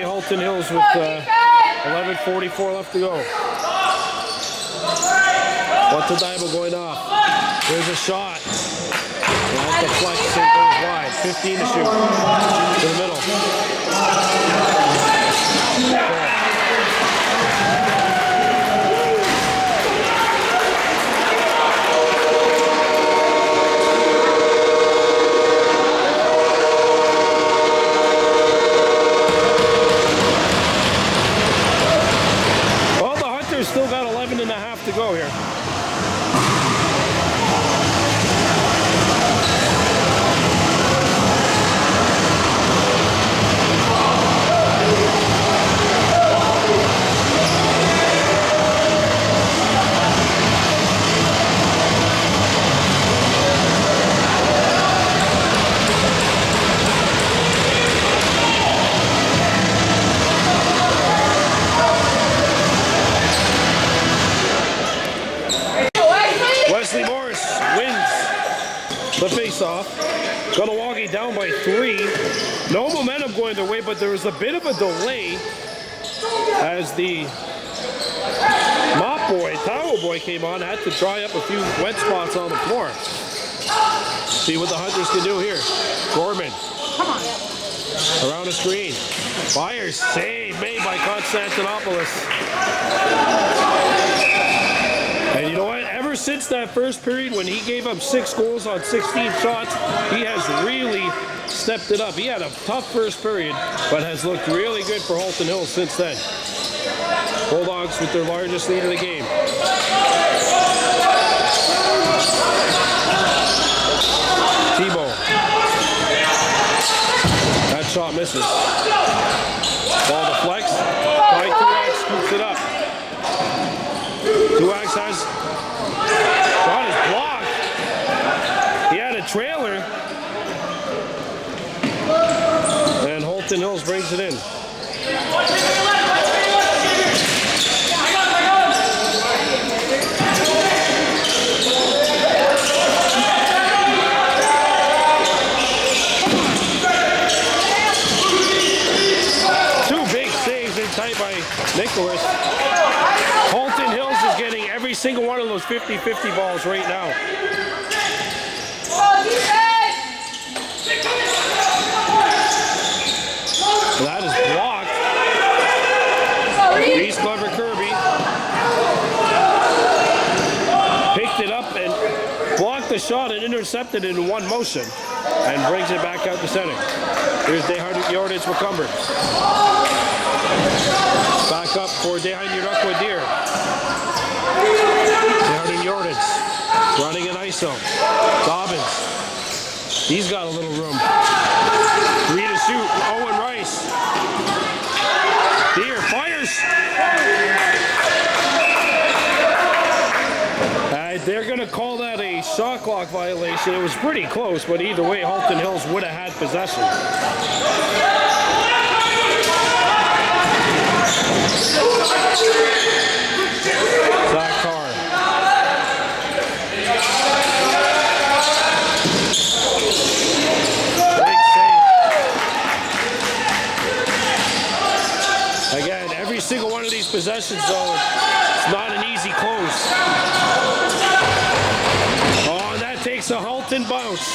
Halton Hills with 11:44 left to go. What's the Dibo going off? There's a shot. That deflects and goes wide. 15 to shoot. To the middle. Still got 11 and a half to go here. The face-off. Kahnawake down by 3. No momentum going their way, but there was a bit of a delay as the mop boy, towel boy came on, had to dry up a few wet spots on the floor. See what the Hunters can do here. Gorman. Come on. Around the screen. Fires save made by Constantinopolis. And you know what? Ever since that first period when he gave up 6 goals on 16 shots, he has really stepped it up. He had a tough first period, but has looked really good for Halton Hills since then. Bulldogs with their largest lead of the game. shot misses. Ball deflects. By 2X scoops it up. 2X has shot is blocked. He had a trailer. And Halton Hills brings it in. Tight by Nicholas. Halton Hills is getting every single one of those 50-50 balls right now. That is blocked. He's clever Kirby. Picked it up and blocked the shot and intercepted it in one motion and brings it back out to center. Here's Dehan Yordage McCumber. Back up for Dehan Yordage. Dehan Yordage running an ISO. Dobbins. He's got a little room. 3 to shoot. Owen Rice. Deer fires. They're going to call that a shot clock violation. It was pretty close, but either way, Halton Hills would have had possession. Zach Carr. Big save. Again, every single one of these possessions, though, it's not an easy close. Oh, and that takes a Halton bounce.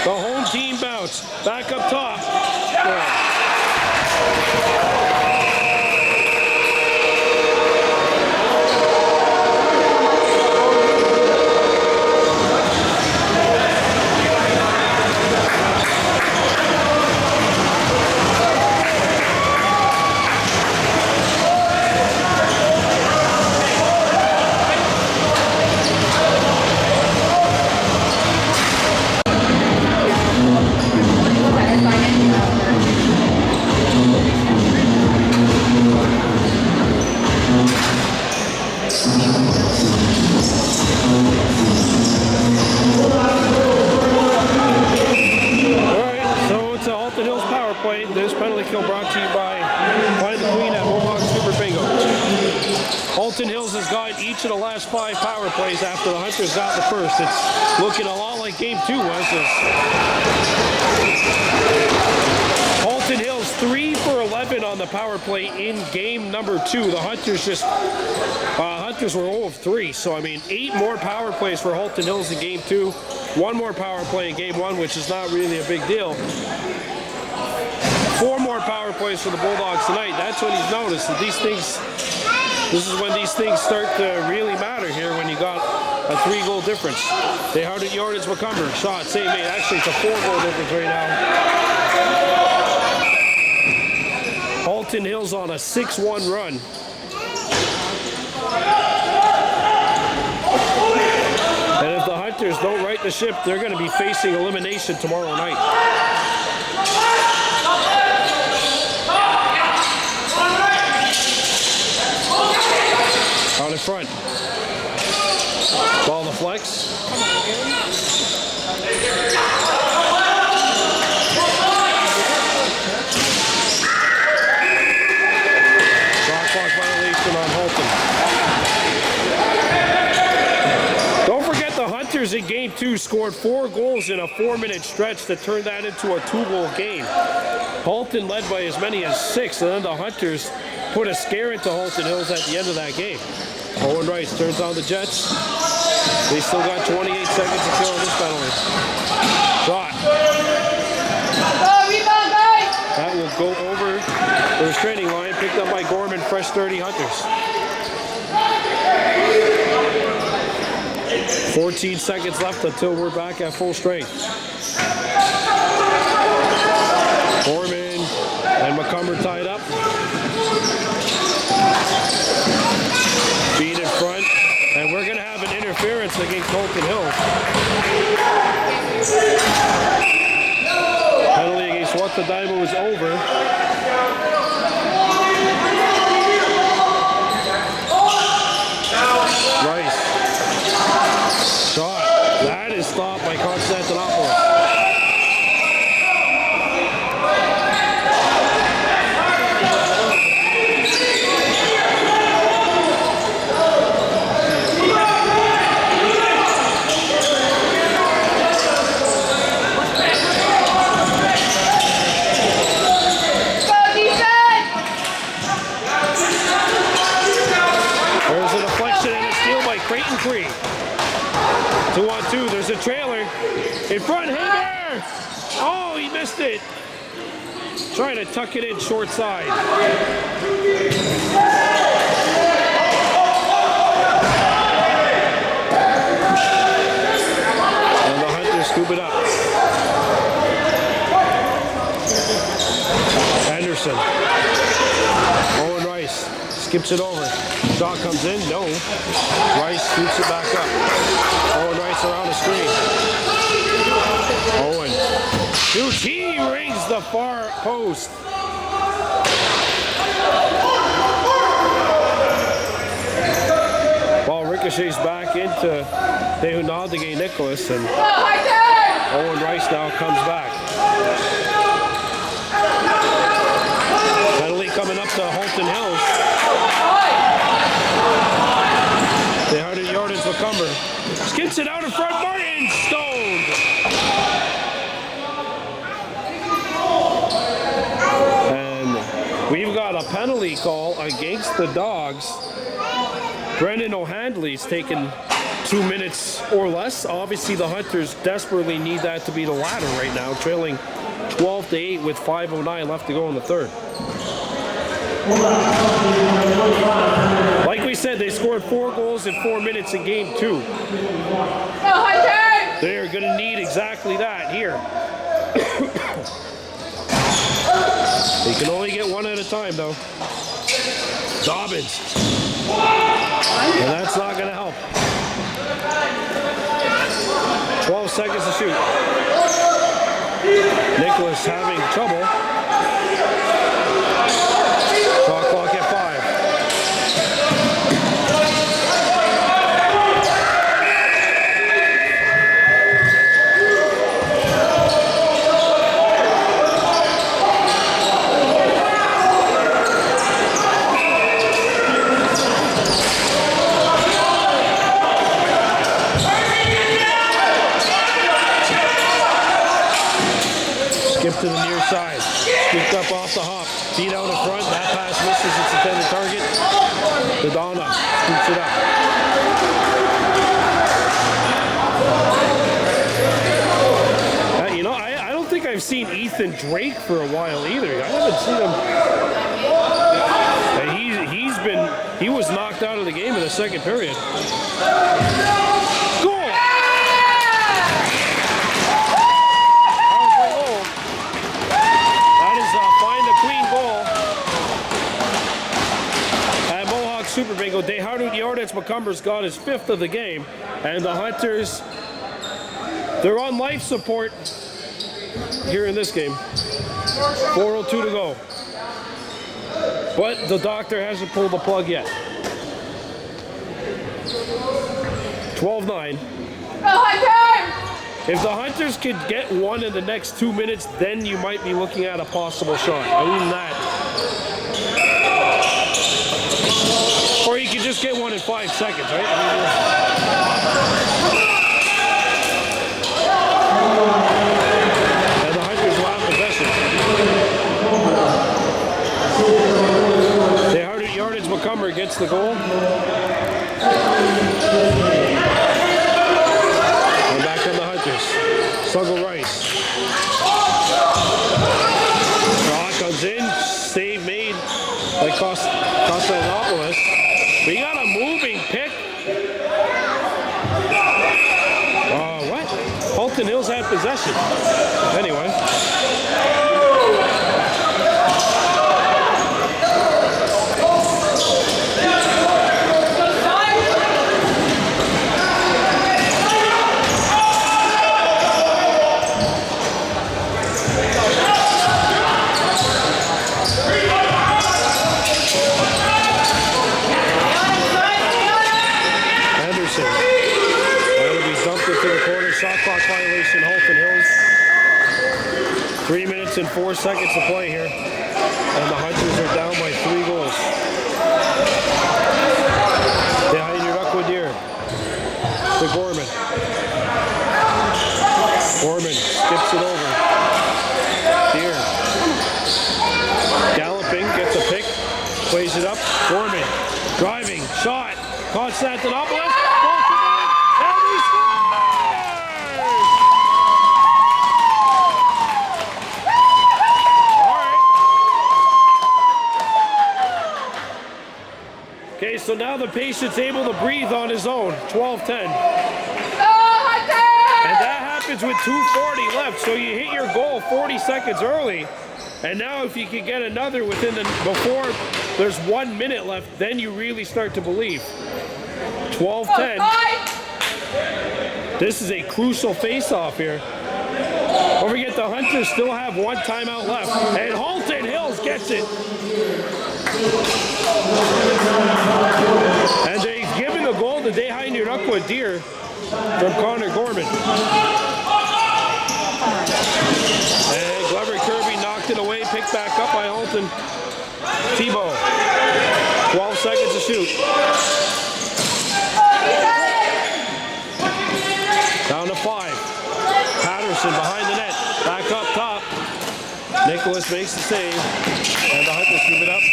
The home team bounce. Back up top. Yeah. This penalty kill brought to you by Find the Queen at Bulldogs Super Bingo. Halton Hills has got each of the last 5 power plays after the Hunters got the first. It's looking a lot like Game 2 was. Halton Hills 3 for 11 on the power play in game number 2. The Hunters were 0 of 3. So I mean, 8 more power plays for Halton Hills in game 2. 1 more power play in game 1, which is not really a big deal. 4 more power plays for the Bulldogs tonight. That's when he's noticed that this is when these things start to really matter here, when you got a 3-goal difference. They hard at Yordage McCumber. Shot, save made. Actually, it's a 4-goal difference right now. Halton Hills on a 6-1 run. And if the Hunters don't right the ship, they're going to be facing elimination tomorrow night. Out in front. Ball deflects. Shot clock violation on Halton. Don't forget the Hunters in game 2 scored 4 goals in a 4-minute stretch to turn that into a 2-goal game. Halton led by as many as 6, and then the Hunters put a scare into Halton Hills at the end of that game. Owen Rice turns on the Jets. They still got 28 seconds to kill on this penalty. Shot. That will go over the restraining line, picked up by Gorman, fresh 30 Hunters. 14 seconds left until we're back at full strength. Gorman and McCumber tied up. Feed in front, and we're going to have an interference against Halton Hills. Penalty against what thought the diamond was over. Rice. Shot. That is stopped by Constantinopolis. There's a deflection and a steal by Creighton 3. 2-on-2, there's a trailer. In front, Hager! Oh, he missed it. Trying to tuck it in short side. And the Hunters scoop it up. Anderson. Owen Rice skips it over. Shot comes in, no. Rice scoops it back up. Owen Rice around the screen. Owen shoots, he rings the far post. Ball ricochets back into Kahnawake Nicholas, and Owen Rice now comes back. Penalty coming up to Halton Hills. The 100 yardage McCumber. Skips it out in front, Martin stoned. And we've got a penalty call against the Dogs. Brendan O'Handley's taken 2 minutes or less. Obviously the Hunters desperately need that to be the latter right now, trailing 12-8 with 5:09 left to go in the third. Like we said, they scored 4 goals in 4 minutes in game 2. They're going to need exactly that here. They can only get one at a time, though. Dobbins. And that's not going to help. 12 seconds to shoot. Nicholas having trouble. Shot clock at 5. Skip to the near side. Scooped up off the hop. Feet out in front. That pass misses its intended target. Dodonna scoops it up. You know, I don't think I've seen Ethan Drake for a while either. I haven't seen him. And he was knocked out of the game in the second period. Goal! Super Bingo. Dehardu Yordets McCumber's got his 5th of the game, and the Hunters, they're on life support here in this game. 4:02 to go. But the doctor hasn't pulled the plug yet. 12-9. If the Hunters could get one in the next 2 minutes, then you might be looking at a possible shot. Other than that, or you could just get one in 5 seconds, right? And the Hunters will have possession. The 100 yardage McCumber gets the goal. And back on the Hunters. Sluggle Rice. Shot comes in. Save made by Constantinopolis. We got a moving pick. What? Halton Hills had possession. Anyway. and 4 seconds to play here. And the Hunters are down by 3 goals. Behind your Deer. To Gorman. Gorman skips it over. Deer. Galloping, gets a pick. Plays it up. Gorman. Driving. Shot. Constantinopolis. And he scores! All right. Okay, so now the patient's able to breathe on his own. 12-10. And that happens with 2:40 left. So you hit your goal 40 seconds early. And now if you can get another before there's 1 minute left, then you really start to believe. 12-10. This is a crucial face-off here. Don't forget the Hunters still have 1 timeout left. And Halton Hills gets it. And they've given the goal to Dehainurukwa Deer from Connor Gorman. And Glover Kirby knocked it away, picked back up by Halton. Tebow, 12 seconds to shoot. Down to 5. Patterson behind the net, back up top. Nicholas makes the save, and the Hunters move it up.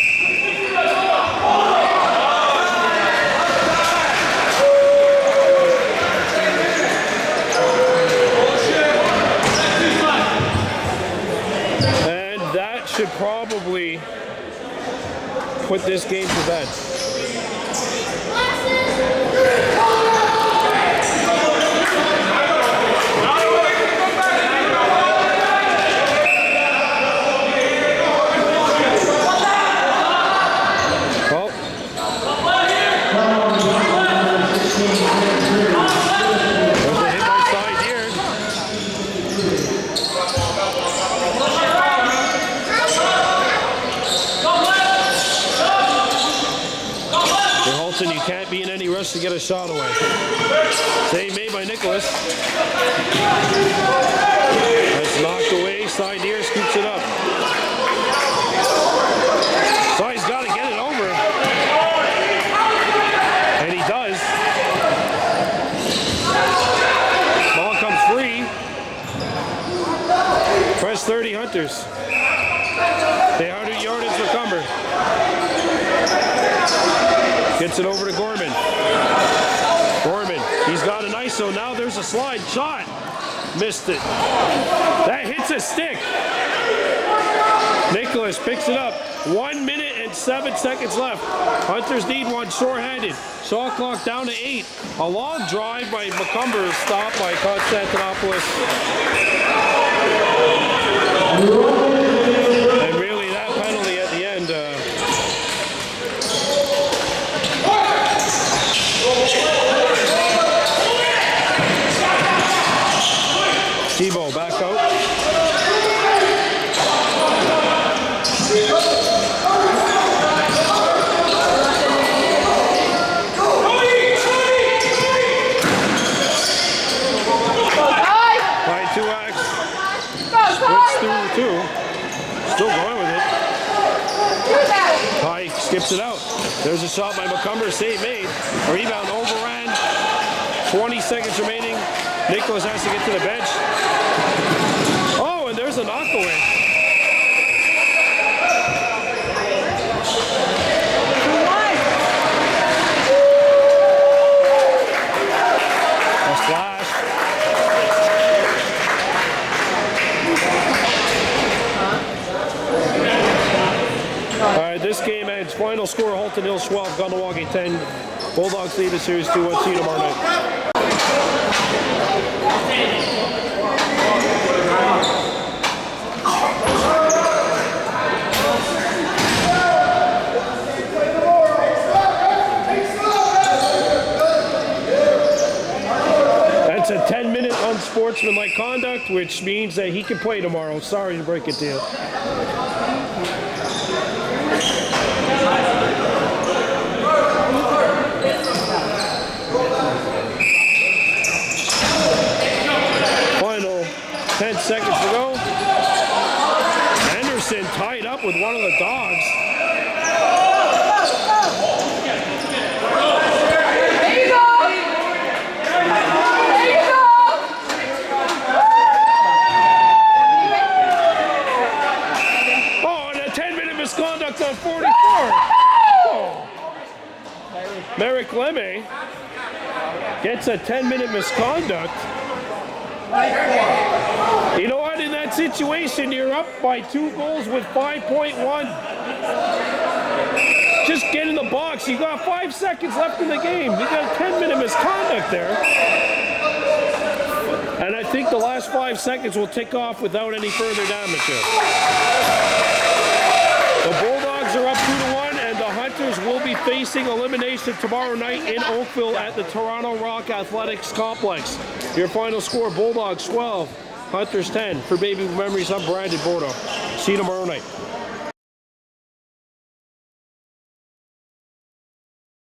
Should probably put this game to bed. Well, there's a hit by side here. You can't be in any rush to get a shot away. Save made by Nicholas. That's knocked away. Side here scoops it up. Side's got to get it over. And he does. Ball comes free. Press 30 Hunters. They 100 yardage for Cumber. Gets it over to Gorman. Gorman, he's got an ISO. Now there's a slide shot. Missed it. That hits a stick. Nicholas picks it up. 1 minute and 7 seconds left. Hunters need one shorthanded. Shot clock down to 8. A long drive by McCumber, stopped by Constantinopolis. And really that penalty at the end. Tebow back out. By 2X. Splits through 2. Still going with it. Ty skips it out. There's a shot by McCumber. Save made. A rebound overran. 20 seconds remaining. Nicholas has to get to the bench. Oh, and there's a knockaway. A splash. All right, this game ends. Final score: Halton Hills 12, Kahnawake 10. Bulldogs lead the series 2-1. See you tomorrow night. That's a 10-minute unsportsmanlike conduct, which means that he can play tomorrow. Sorry to break it to you. Final 10 seconds to go. score. Oh. Merrick Lemme gets a 10-minute misconduct. You know what? In that situation, you're up by 2 goals with 5.1. Just get in the box. You got 5 seconds left in the game. You got a 10-minute misconduct there. And I think the last 5 seconds will tick off without any further damage here. The Bulldogs are up 2-1, and the Hunters will be facing elimination tomorrow night in Oakville at the Toronto Rock Athletics Complex. Your final score, Bulldogs 12, Hunters 10. For Baby Memories, I'm Brandon Bordeaux. See you tomorrow night.